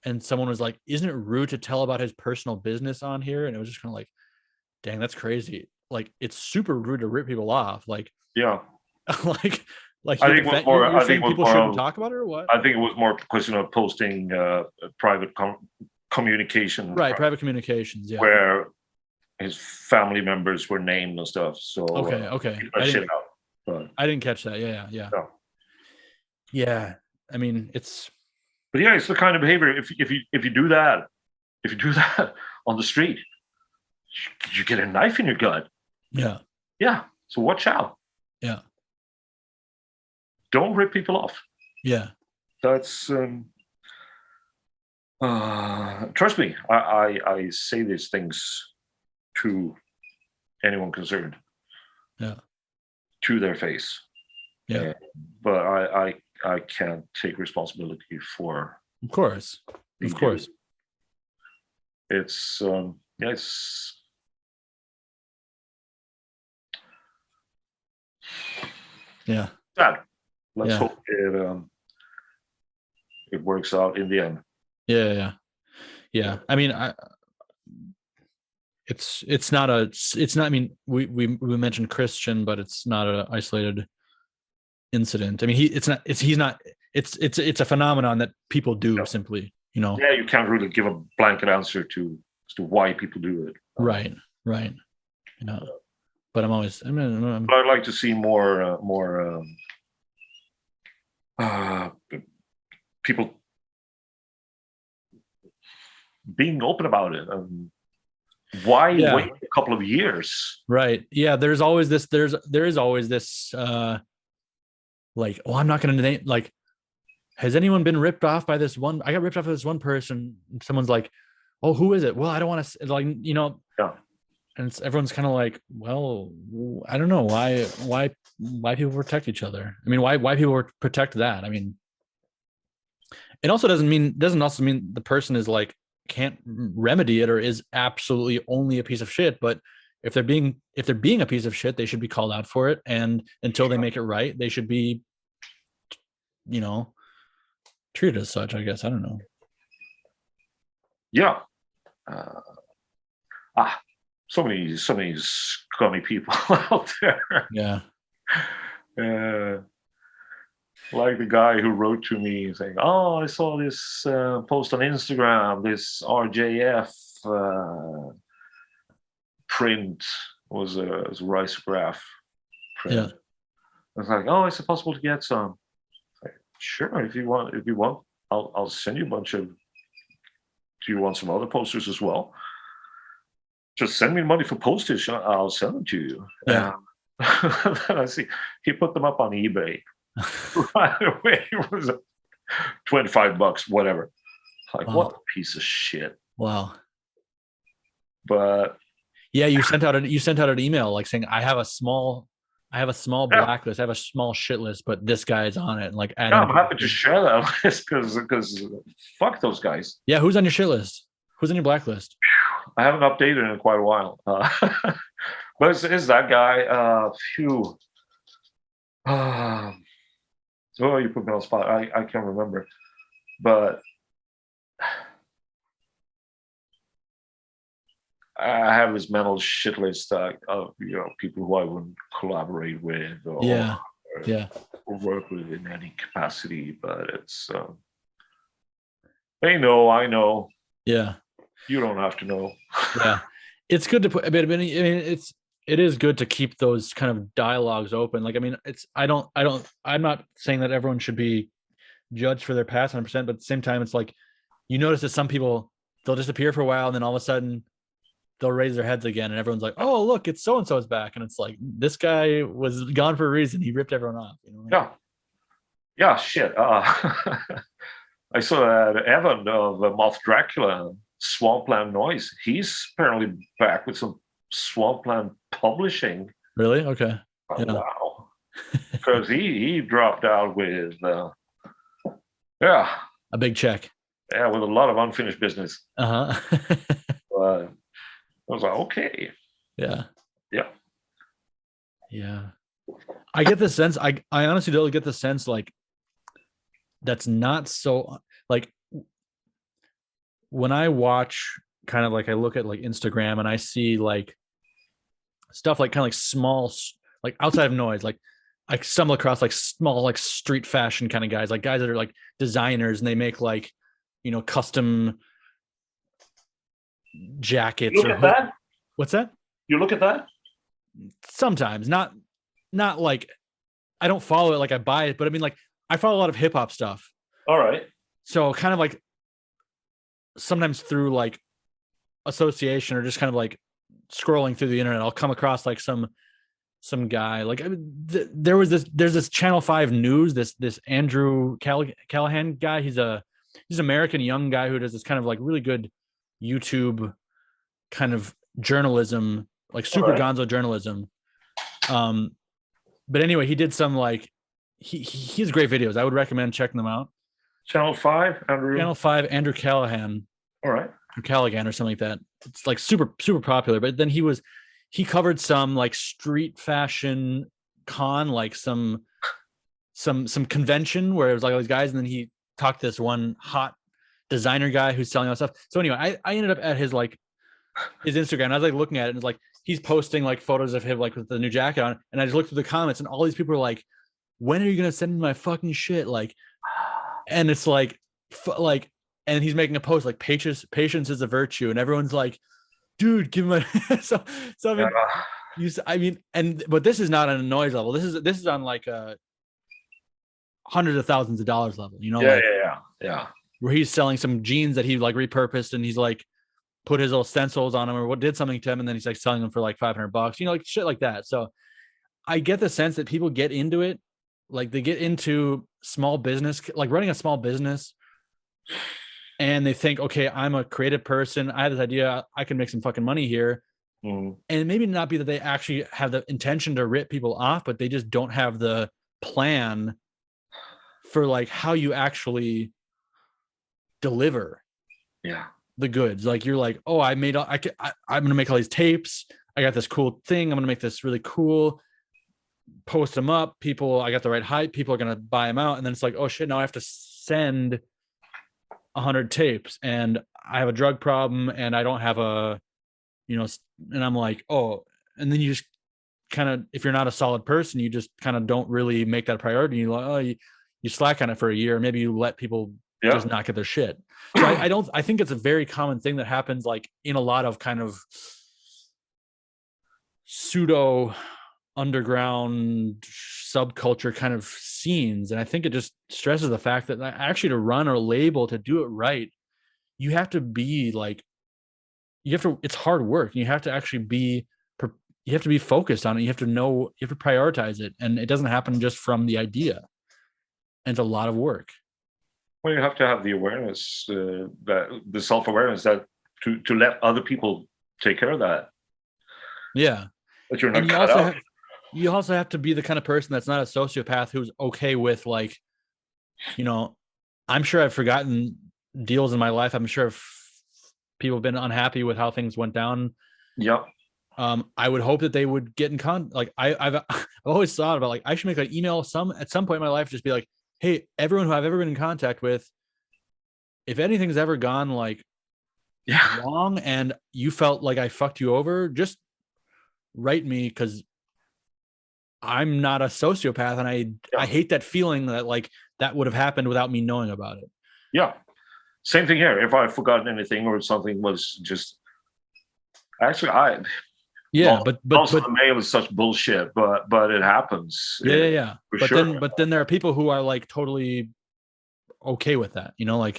and someone was like, "Isn't it rude to tell about his personal business on here?" And it was just kind of like, "Dang, that's crazy." Like, it's super rude to rip people off. Like, Yeah. like, I think it was more. you're I think saying it was people more. shouldn't talk about it, or what? I think it was more a question of posting private communication. Right, private communications. Yeah. Where his family members were named and stuff. So Okay. keep that shit out. But, I didn't catch that. Yeah. no. Yeah. I mean, it's. But yeah, it's the kind of behavior. If you do that, on the street, you get a knife in your gut. Yeah. Yeah. So watch out. Yeah. Don't rip people off. Yeah. That's trust me. I say these things to anyone concerned. Yeah. To their face. Yeah. But I can't take responsibility for. Of course. Of course. It's it's. Yeah. Sad. Let's hope it works out in the end. Yeah. I mean, it's not. I mean, we mentioned Christian, but it's not an isolated incident. I mean, he's not. It's a phenomenon that people do simply. Yeah, you can't really give a blanket answer to why people do it. Right. But I'm always. But I'd like to see more people being open about it. Why wait a couple of years? Right. Yeah. There is always this. Like, oh, I'm not going to name. Like, has anyone been ripped off by this one? I got ripped off by this one person. Someone's like, oh, who is it? Well, I don't want to like, Yeah. And everyone's kind of like, well, I don't know why people protect each other. I mean, why people protect that? I mean, it also doesn't also mean the person is like can't remedy it or is absolutely only a piece of shit. But if they're being a piece of shit, they should be called out for it. And until they make it right, they should be, treated as such, I guess. I don't know. Yeah. So many scummy people out there. Yeah. Like the guy who wrote to me saying, "Oh, I saw this post on Instagram. This RJF print was a risograph print." Yeah. I was like, "Oh, is it possible to get some?" Like, sure, if you want, I'll send you a bunch of. Do you want some other posters as well? Just send me money for postage. I'll send them to you. Yeah. Then I see he put them up on eBay. Right away, it was $25, whatever. Like, wow. What a piece of shit. Wow. But yeah, you sent out an email like saying, I have a small blacklist, I have a small shit list, but this guy's on it. And like, I'm happy to share that list because fuck those guys. Yeah, who's on your shit list? Who's on your blacklist? I haven't updated in quite a while. But it's that guy. So you put me on the spot. I can't remember, but I have this mental shit list of people who I wouldn't collaborate with or work with in any capacity. But it's they know, I know. Yeah, you don't have to know. Yeah, it's good to put. I mean, it is good to keep those kind of dialogues open. Like, I mean, I'm not saying that everyone should be judged for their past 100%, but at the same time, it's like, you notice that some people, they'll disappear for a while and then all of a sudden they'll raise their heads again and everyone's like, oh, look, it's so-and-so's back. And it's like, this guy was gone for a reason. He ripped everyone off. Yeah, shit. I saw Evan of Moth Dracula, Swampland Noise. He's apparently back with some Swampland publishing. Really? Okay. Wow. Because he dropped out with Yeah. A big check. Yeah, with a lot of unfinished business. Uh-huh. I was like, okay. Yeah. Yeah. Yeah. I get the sense, I honestly don't get the sense like that's not so like when I watch kind of like I look at like Instagram and I see like stuff like kind of like small like outside of noise, like I stumble across like small like street fashion kind of guys, like guys that are like designers and they make like, you know, custom jackets You look or at that? what's that? You look at that? Sometimes, not like I don't follow it like I buy it, but I mean like I follow a lot of hip hop stuff. All right. So kind of like sometimes through like association or just kind of like scrolling through the internet, I'll come across like some guy like I mean, there's this Channel 5 News, this Andrew Callahan guy. He's an American young guy who does this kind of like really good YouTube kind of journalism, like super gonzo journalism. But anyway, he did some like he has great videos. I would recommend checking them out. Channel 5, Andrew. Channel 5, Andrew Callahan. All right. Or Callaghan or something like that. It's like super popular. But then he covered some like street fashion con, like some convention where it was like all these guys, and then he talked to this one hot designer guy who's selling all stuff. So anyway, I ended up at his Instagram. I was like looking at it, and it's like he's posting like photos of him like with the new jacket on, and I just looked through the comments, and all these people are like, "When are you gonna send me my fucking shit?" Like, and it's like, and he's making a post like patience is a virtue, and everyone's like, dude, give him a so I mean, but this is not on a noise level. This is on like a hundreds of thousands of dollars level, you know. Yeah. Where he's selling some jeans that he like repurposed, and he's like put his little stencils on them or what did something to him, and then he's like selling them for like $500, you know, like shit like that. So I get the sense that people get into it, like they get into small business, like running a small business, and they think, okay, I'm a creative person, I have this idea, I can make some fucking money here. And maybe not be that they actually have the intention to rip people off, but they just don't have the plan for like how you actually deliver the goods. Like you're like, oh, I'm gonna make all these tapes, I got this cool thing, I'm gonna make this really cool, post them up, people, I got the right hype, people are gonna buy them out, and then it's like, oh shit, now I have to send 100 tapes and I have a drug problem and I don't have a, you know, and I'm like, oh, and then you just kind of, if you're not a solid person, you just kind of don't really make that a priority. You like, oh, you slack on it for a year, maybe you let people just not get their shit. So I think it's a very common thing that happens like in a lot of kind of pseudo underground subculture kind of scenes, and I think it just stresses the fact that actually to run a label, to do it right, you have to be like, it's hard work, you have to actually be focused on it, you have to know, you have to prioritize it, and it doesn't happen just from the idea, and it's a lot of work. Well, you have to have the awareness, that the self-awareness that to let other people take care of that. Yeah. But you're not cut out. You also have to be the kind of person that's not a sociopath who's okay with like, you know, I'm sure I've forgotten deals in my life. I'm sure if people have been unhappy with how things went down. Yep. I would hope that they would get in contact. Like I've always thought about like I should make an email at some point in my life, just be like, hey, everyone who I've ever been in contact with, if anything's ever gone like wrong and you felt like I fucked you over, just write me, because I'm not a sociopath, and I hate that feeling that like that would have happened without me knowing about it. Yeah. Same thing here. If I've forgotten anything or something was just actually but the mail is such bullshit, but it happens. Yeah. But then there are people who are like totally okay with that, you know, like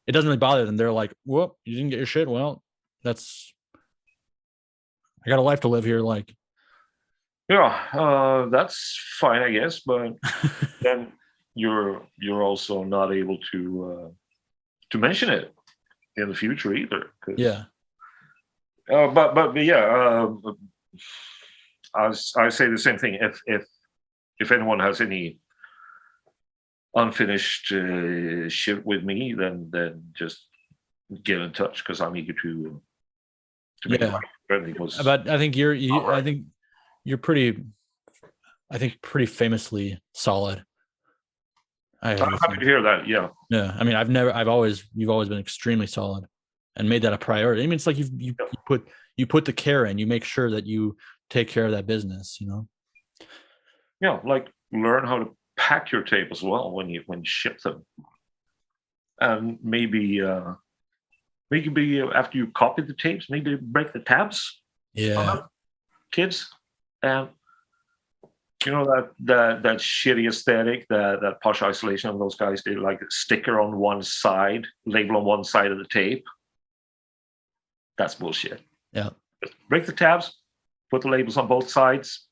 it doesn't really bother them. They're like, whoop, you didn't get your shit. Well, I got a life to live here. Like, that's fine, I guess. But then you're also not able to mention it in the future either. I say the same thing. If anyone has any unfinished shit with me, then just get in touch, because I'm eager to make it right. Everything was But I think I think you're pretty, pretty famously solid. I'm happy to hear that. Yeah. Yeah. I mean, you've always been extremely solid and made that a priority. I mean, it's like you put the care in, you make sure that you take care of that business, Yeah. Like, learn how to pack your tape as well when you ship them. And maybe after you copy the tapes, maybe break the tabs. Yeah. Kids. And that shitty aesthetic, that posh isolation of those guys, they like a sticker on one side, label on one side of the tape. That's bullshit. Yeah. Just break the tabs, put the labels on both sides,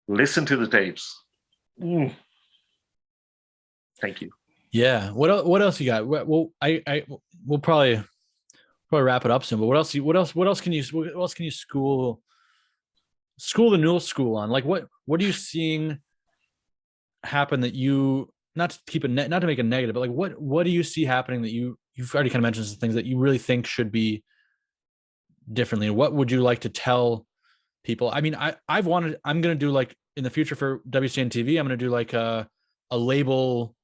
listen to the tapes. Thank you. Yeah. What else you got? Well, we'll probably wrap it up soon. But what else can you school the new school on? Like, what are you seeing happen that you, not to make it negative, but like what do you see happening that you've already kind of mentioned some things that you really think should be differently? And what would you like to tell people? I mean, I'm going to do, like, in the future for WCN TV, I'm going to do like a label,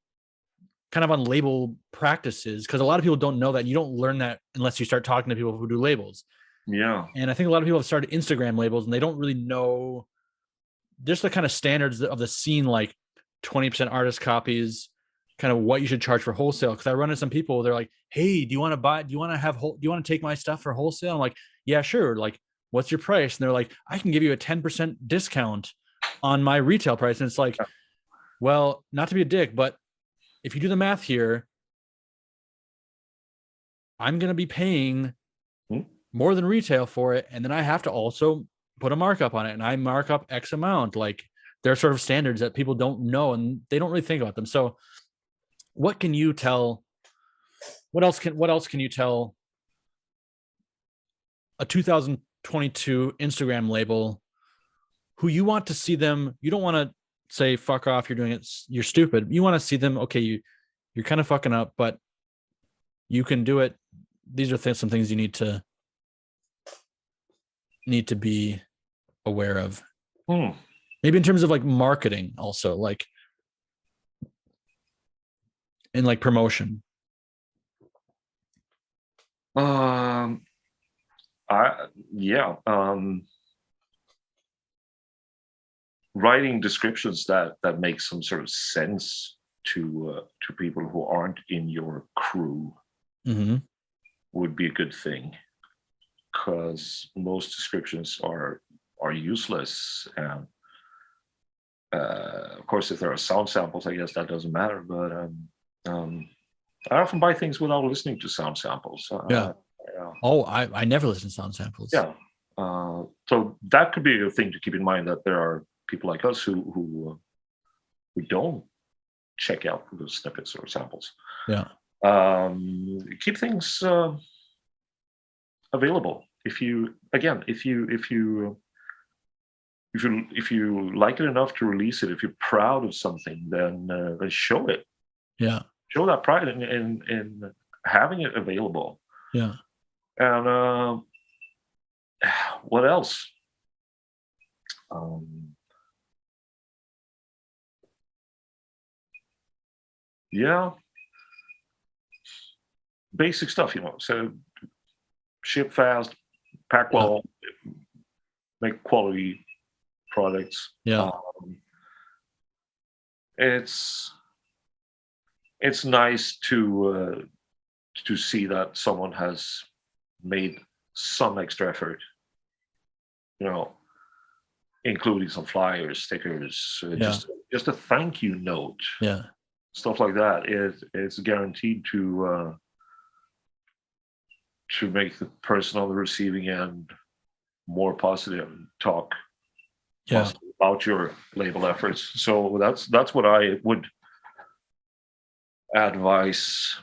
kind of on label practices, because a lot of people don't know that. You don't learn that unless you start talking to people who do labels. Yeah. And I think a lot of people have started Instagram labels and they don't really know just the kind of standards of the scene, like 20% artist copies, kind of what you should charge for wholesale. Because I run into some people, they're like, "Hey, do you want to take my stuff for wholesale?" I'm like, "Yeah, sure. Like, what's your price?" And they're like, "I can give you a 10% discount on my retail price." And it's like, well, not to be a dick, but if you do the math here, I'm going to be paying more than retail for it. And then I have to also put a markup on it, and I mark up X amount. Like, there are sort of standards that people don't know and they don't really think about them. So what can you tell? What else can you tell a 2022 Instagram label who you want to see them? You don't want to say, "Fuck off, you're doing it, you're stupid." You want to see them, okay, you're kind of fucking up, but you can do it. These are some things you need to be aware of. Maybe in terms of like marketing also, like, and like promotion. Writing descriptions that make some sort of sense to people who aren't in your crew would be a good thing, because most descriptions are useless. And of course, if there are sound samples, I guess that doesn't matter. But I often buy things without listening to sound samples. Oh, I never listen to sound samples. Yeah. So that could be a thing to keep in mind, that there are people like us who don't check out those snippets or samples. Yeah. Keep things available. If you like it enough to release it, if you're proud of something, then show it. Yeah. Show that pride in having it available. Yeah. And what else? Basic stuff, so ship fast, pack well, make quality products. It's nice to see that someone has made some extra effort, including some flyers, stickers, just a thank you note. Stuff like that. It's guaranteed to make the person on the receiving end more positive and talk about your label efforts. So that's what I would advise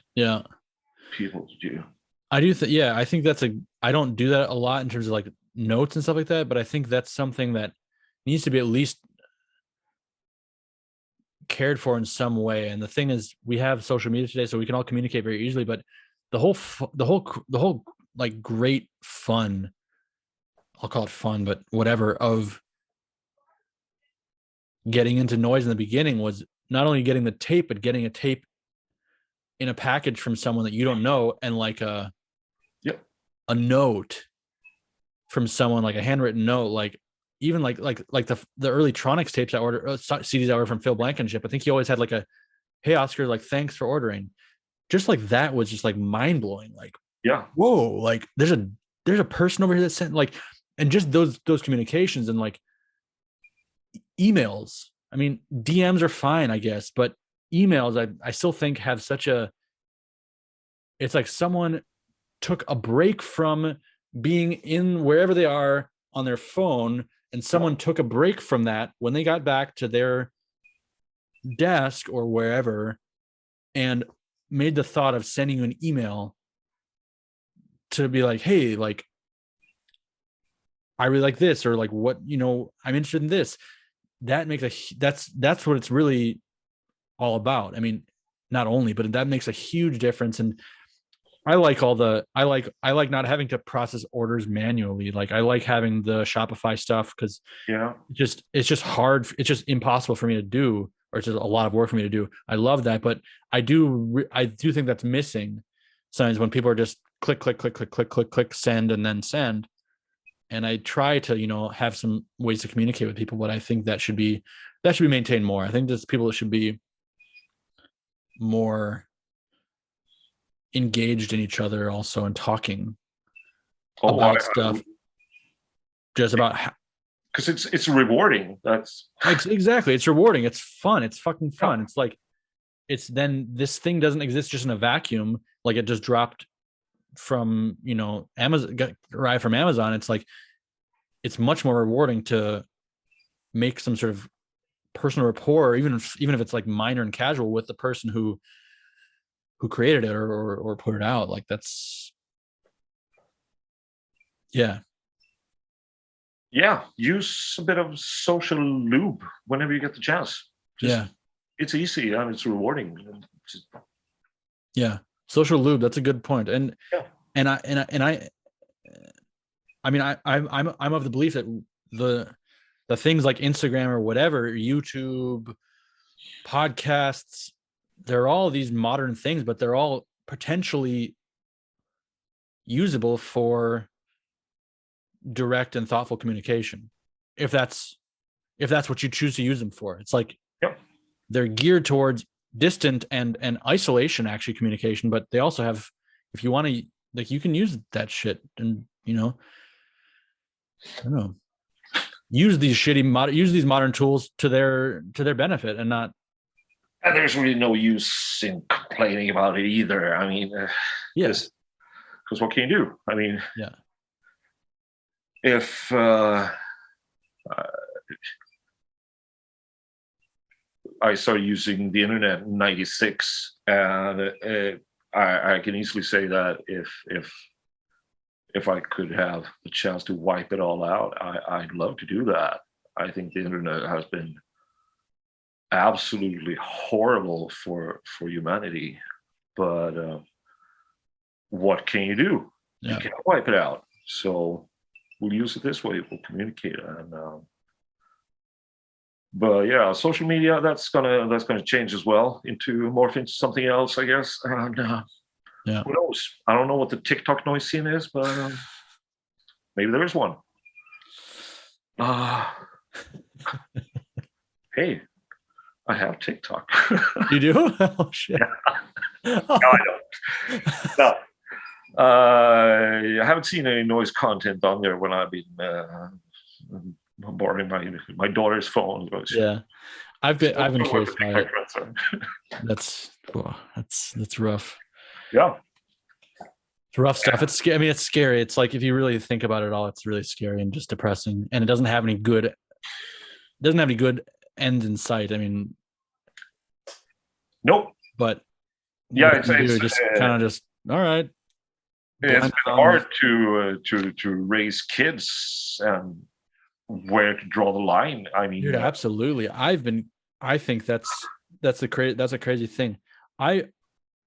people to do. I do I think I don't do that a lot in terms of like notes and stuff like that, but I think that's something that needs to be at least cared for in some way. And the thing is, we have social media today, so we can all communicate very easily, but the whole like great fun, I'll call it fun, but whatever, of getting into noise in the beginning was not only getting the tape, but getting a tape in a package from someone that you don't know, and like a note from someone, like a handwritten note, like even like the early Tronics tapes I ordered, CDs I ordered from Phil Blankenship. I think he always had like a, "Hey Oscar, like thanks for ordering." Just like that was just like mind blowing. Like, whoa, like there's a person over here that sent, like, and just those communications. And like emails, I mean, DMs are fine, I guess, but emails, I still think have such a, it's like someone took a break from being in wherever they are on their phone, and someone took a break from that when they got back to their desk or wherever, and made the thought of sending you an email to be like, "Hey, like I really like this," or like, "What, I'm interested in this." That makes that's what it's really all about. I mean, not only, but that makes a huge difference. And I like I like not having to process orders manually. Like I like having the Shopify stuff, because it's just hard. It's just impossible for me to do, or it's just a lot of work for me to do. I love that, but I do think that's missing sometimes when people are just click, send, and then send. And I try to, have some ways to communicate with people, but I think that should be maintained more. I think there's people that should be more engaged in each other also, and talking about stuff, just about because it's rewarding. That's exactly, it's rewarding, it's fun, it's fucking fun. It's like, it's then this thing doesn't exist just in a vacuum, like it just dropped from Amazon, arrived from Amazon. It's like, it's much more rewarding to make some sort of personal rapport, even if it's like minor and casual, with the person who created it or put it out. Like that's use a bit of social lube whenever you get the chance. It's easy and it's rewarding. Social lube, that's a good point. And I mean, I'm of the belief that the things like Instagram or whatever, YouTube, podcasts, they're all these modern things, but they're all potentially usable for direct and thoughtful communication, if that's what you choose to use them for. It's like they're geared towards distant and isolation, actually, communication, but they also have, if you want to, like, you can use that shit and I don't know, use these modern tools to their benefit, and not. And there's really no use in complaining about it either. I mean, because what can you do? I mean, if I started using the internet in '96, and I can easily say that if I could have the chance to wipe it all out, I'd love to do that. I think the internet has been absolutely horrible for humanity, but what can you do? You can't wipe it out. So we'll use it this way. We'll communicate, and but social media, that's gonna change as well, morph into something else, I guess. And who knows? I don't know what the TikTok noise scene is, but maybe there is one. Hey, I have TikTok. You do? Oh shit! No, I don't. No. I haven't seen any noise content on there when I've been borrowing my daughter's phone. I've been curious about it. That's rough. Yeah, it's rough stuff. It's scary. I mean, it's scary. It's like, if you really think about it all, it's really scary and just depressing, and it doesn't have any good end in sight. I mean, nope. But it's just kind of just all right. It's been hard to raise kids and where to draw the line. I mean, dude, absolutely. I think that's that's a crazy thing.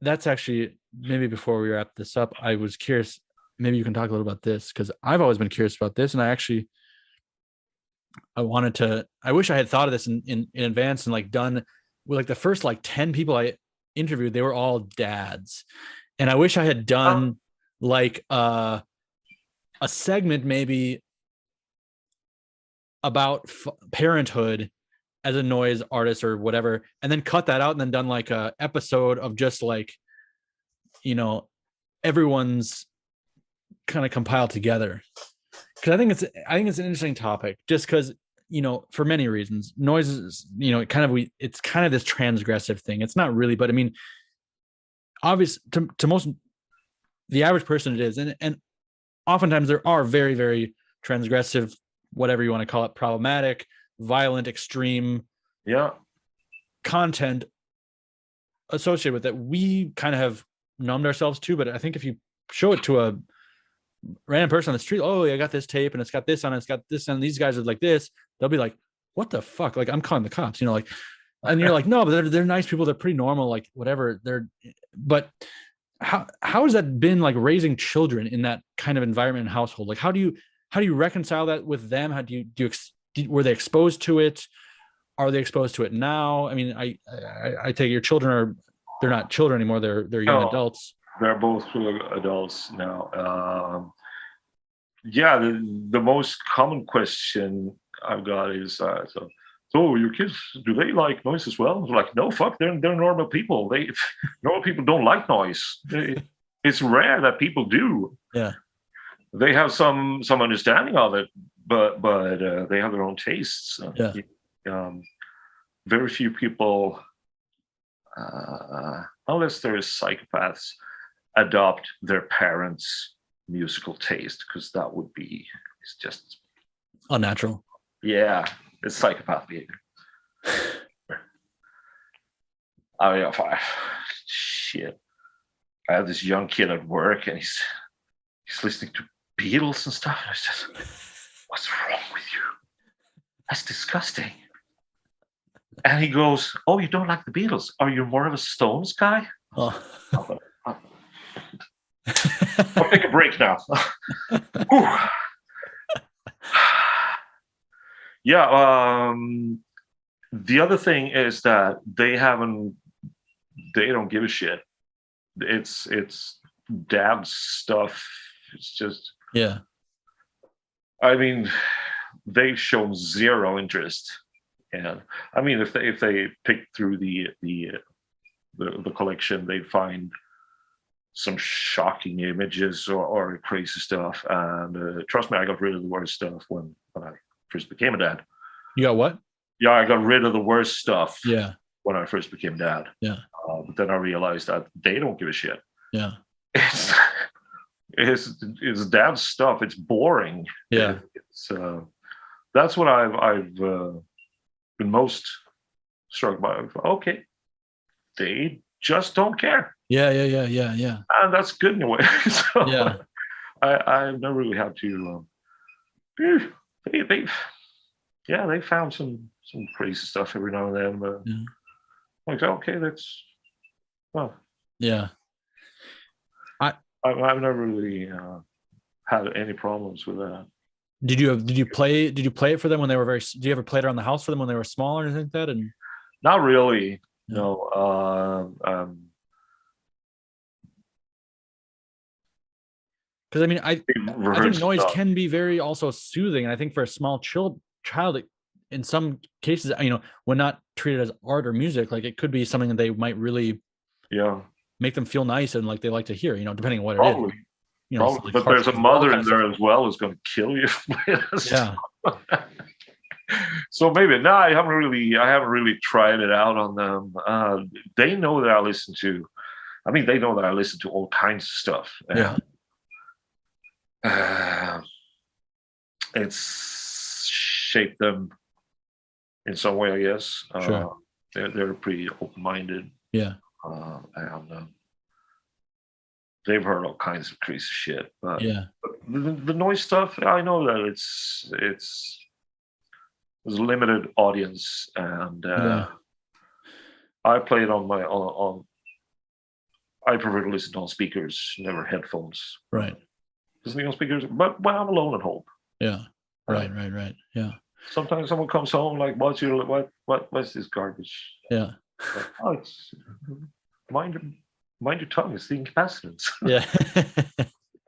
That's actually, maybe before we wrap this up, I was curious. Maybe you can talk a little about this, because I've always been curious about this, and I wish I had thought of this in advance, and like done with like the first like 10 people I interviewed, they were all dads, and I wish I had done like a segment maybe about parenthood as a noise artist or whatever, and then cut that out and then done like a episode of just like, everyone's kind of compiled together. Because I think it's an interesting topic, just because, for many reasons. Noise is, it's kind of this transgressive thing. It's not really, but I mean, obvious to most, the average person it is, and oftentimes there are very, very transgressive, whatever you want to call it, problematic, violent, extreme content associated with it. We kind of have numbed ourselves to, but I think if you show it to a random person on the street, oh, I got this tape and it's got this on it, it's got this, and these guys are like this, they'll be like, what the fuck? Like, I'm calling the cops, like, and you're like, no, but they're nice people, they're pretty normal, like whatever. But how has that been, like raising children in that kind of environment and household? Like, how do you reconcile that with them? How do you were they exposed to it? Are they exposed to it now? I mean, I take your children they're not children anymore, they're young adults. They're both adults now. The most common question I've got is, so your kids, do they like noise as well? I'm like, no, fuck, they're normal people. Normal people don't like noise. It's rare that people do. Yeah, they have some understanding of it, but they have their own tastes. Very few people, unless they're psychopaths, adopt their parents' musical taste, because that would be, it's just unnatural. Yeah, it's psychopath behavior. I mean, shit. I have this young kid at work, and he's listening to Beatles and stuff. And I was just, what's wrong with you? That's disgusting. And he goes, oh, you don't like the Beatles? Are you more of a Stones guy? Oh. I'll take a break now. The other thing is that they don't give a shit. It's dad stuff. It's just, I mean, they've shown zero interest. And I mean, if they pick through the collection, they find some shocking images or crazy stuff. And trust me, I got rid of the worst stuff when I first became a dad. You got what? Yeah, I got rid of the worst stuff. Yeah. When I first became dad. Yeah. But then I realized that they don't give a shit. Yeah. It's dad stuff. It's boring. Yeah. That's what I've been most struck by. Okay, they just don't care. Yeah. And that's good in a way. So yeah. I've never really had to. They found some crazy stuff every now and then, but like, okay, that's yeah. I've never really had any problems with that. Did you play it for them when they were did you ever play it around the house for them when they were small or anything like that? And not really. No. Because I mean, I think noise can be very also soothing, and I think for a small child, in some cases, when not treated as art or music, like it could be something that they might really make them feel nice and like they like to hear, depending on what it is. Probably. But there's a mother in there as well who's going to kill you. Yeah. So maybe I haven't really tried it out on them. They know that I listen to. I mean, they know that I listen to all kinds of stuff. Yeah. It's shaped them in some way, I guess. Sure. They're pretty open-minded. Yeah. And they've heard all kinds of crazy shit. But the noise stuff, I know that it's there's a limited audience, and I play it on my on. I prefer to listen on speakers, never headphones. Right. Listening on speakers, but when I'm alone at home. Yeah. Right. Yeah. Sometimes someone comes home like, what's this garbage? Yeah. Like, oh, it's mind your tongue. It's the incapacitance. Yeah.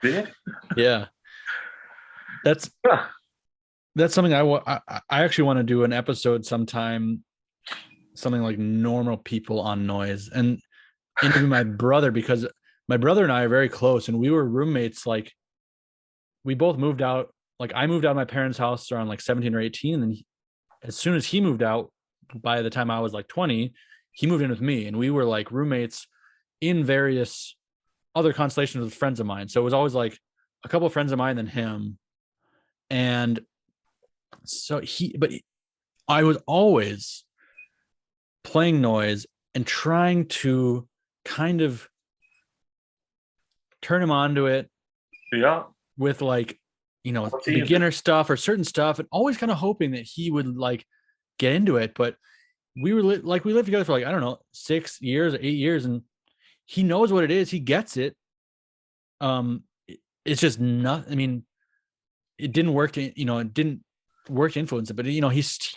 Yeah. Yeah. That's something I actually want to do an episode sometime, something like normal people on noise, and interview my brother, because my brother and I are very close, and we were roommates. Like, we both moved out. Like, I moved out of my parents' house around like 17 or 18, and then as soon as he moved out, by the time I was like 20, he moved in with me, and we were like roommates in various other constellations with friends of mine. So it was always like a couple of friends of mine, then him. And so I was always playing noise and trying to kind of turn him onto it. Yeah. With like, beginner stuff or certain stuff, and always kind of hoping that he would like get into it. But we lived together for like, I don't know, 6 years or 8 years, and he knows what it is. He gets it. It's just not, I mean, it didn't work to, it didn't work to influence it, but he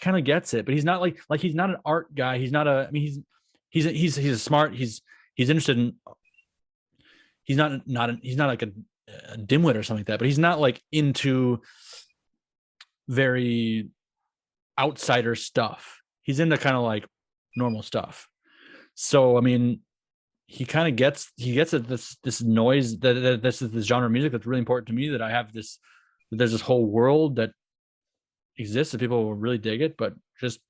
kind of gets it. But he's not like he's not an art guy. He's not he's a smart, he's interested in, he's not like a dimwit or something like that, but he's not like into very outsider stuff. He's into kind of like normal stuff. So I mean, he kind of gets at this noise, that this is this genre of music that's really important to me, that I have this, there's this whole world that exists that people will really dig it. But just,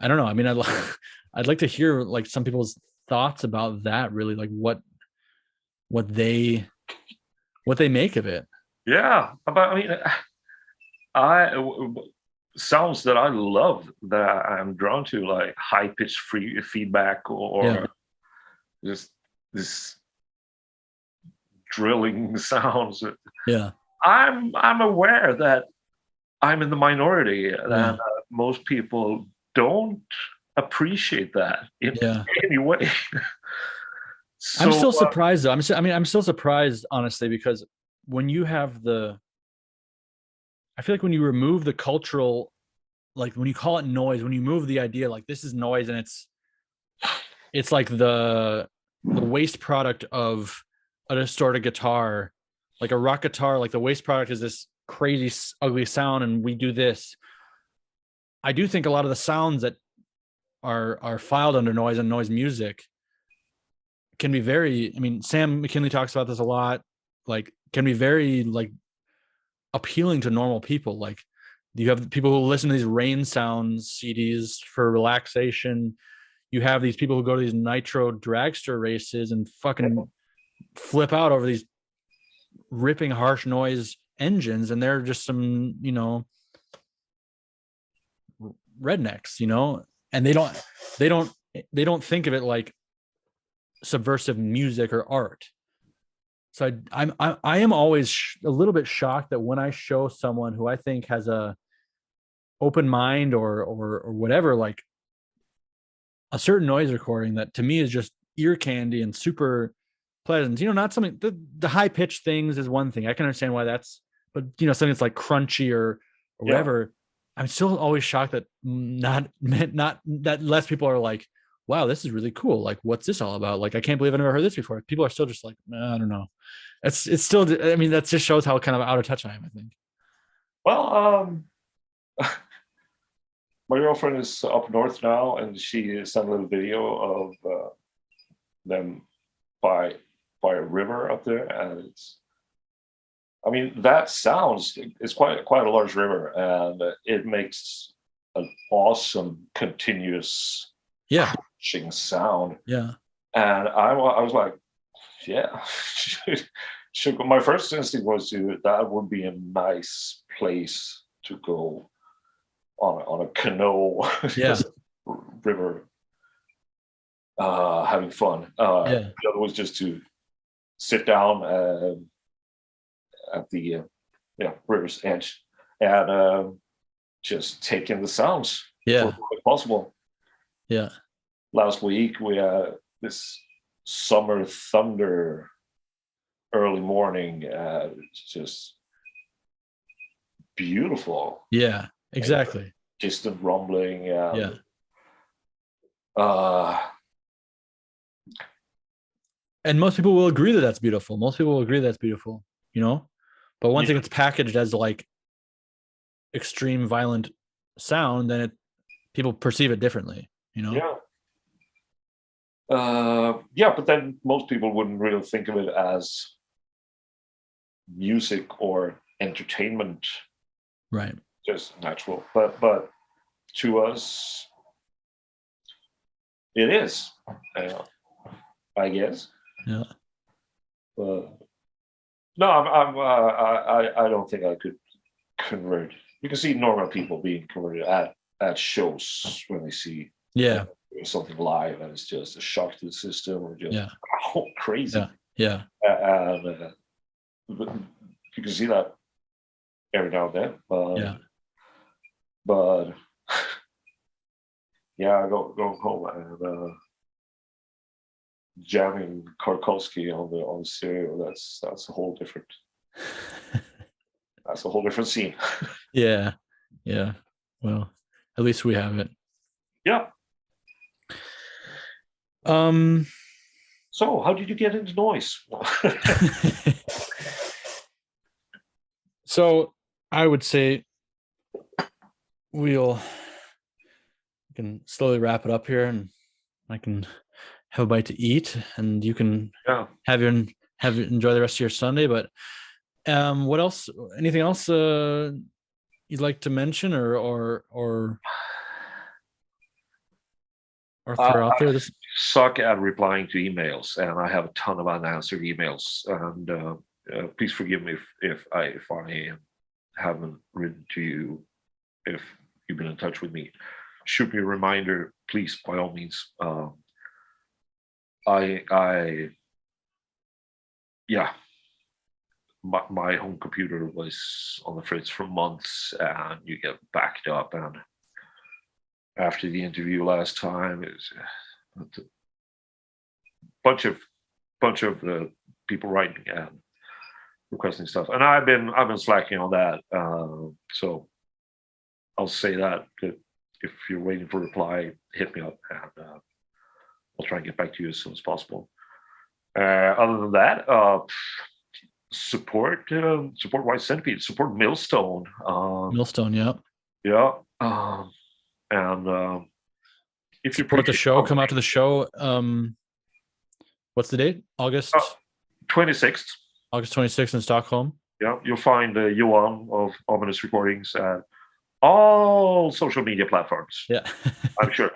I don't know. I mean, I'd like to hear like some people's thoughts about that, really, like what they make of it. Yeah, but I mean, sounds that I love, that I'm drawn to, like high pitched feedback, or just this drilling sounds. Yeah, I'm aware that I'm in the minority, that most people don't appreciate that in any way. So, I'm still surprised though. I'm still surprised, honestly, because when you have I feel like when you remove the cultural, like when you call it noise, when you move the idea like this is noise, and it's like the waste product of a distorted guitar, like a rock guitar, like the waste product is this crazy ugly sound, and we do this. I do think a lot of the sounds that are filed under noise and noise music can be very, I mean, Sam McKinley talks about this a lot, like can be very like appealing to normal people. Like, you have people who listen to these rain sounds CDs for relaxation. You have these people who go to these nitro dragster races and fucking flip out over these ripping harsh noise engines, and they're just some, rednecks, and they don't think of it like subversive music or art. So I am always a little bit shocked that when I show someone who I think has a open mind or whatever, like a certain noise recording that to me is just ear candy and super pleasant, not something, the high pitched things is one thing. I can understand why that's, but something that's like crunchy or whatever. I'm still always shocked that not that less people are like, wow, this is really cool. Like, what's this all about? Like, I can't believe I've never heard this before. People are still just like, I don't know. It's still, I mean, that just shows how kind of out of touch I am, I think. Well, my girlfriend is up north now, and she sent a little video of them by a river up there, and I mean, that sounds, it's quite a large river, and it makes an awesome continuous crunching sound. Yeah. And I was like, yeah. My first instinct was that would be a nice place to go on a canoe, river, having fun. The other was just to sit down at the river's edge and just take in the sounds, as possible. Yeah. last week we had this summer thunder early morning. It's just beautiful. Yeah, exactly. Distant rumbling. Yeah. And most people will agree that that's beautiful. Most people will agree that's beautiful, you know? But once it gets packaged as like extreme violent sound, then people perceive it differently, you know? Yeah, but then most people wouldn't really think of it as music or entertainment. Right. Just natural. But to us, it is, I guess. Yeah. But no, I don't think I could convert. You can see normal people being converted at shows when they see something live, and it's just a shock to the system, or just crazy. Yeah. And you can see that every now and then. But yeah, going home and jamming Carlsson on the stereo. That's a whole different. That's a whole different scene. Yeah. Well, at least we have it. Yeah. So, how did you get into noise? So, I would say we can slowly wrap it up here, and I can have a bite to eat, and you can enjoy the rest of your Sunday. But what else? Anything else you'd like to mention or throw out there? This suck at replying to emails, and I have a ton of unanswered emails. And please forgive me if I haven't written to you, if you've been in touch with me. Shoot me a reminder, please, by all means. My home computer was on the fritz for months, and you get backed up. And after the interview last time, it was a bunch of people writing and requesting stuff, and I've been slacking on that. So I'll say that if you're waiting for a reply, hit me up, and I'll try and get back to you as soon as possible. Other than that, support White Centipede, support Millstone. Millstone, yeah. And if you support the show, come out to the show. What's the date? August 26th. August 26th in Stockholm. Yeah, you'll find Johan of Ominous Recordings at all social media platforms. Yeah, I'm sure.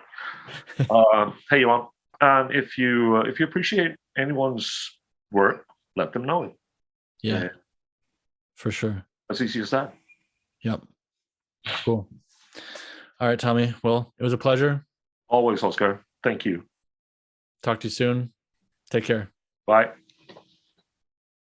Hey, Johan, and if you appreciate anyone's work, let them know it. Yeah, for sure. As easy as that. Yep. Cool. All right, Tommy. Well, it was a pleasure. Always, Oscar. Thank you. Talk to you soon. Take care. Bye.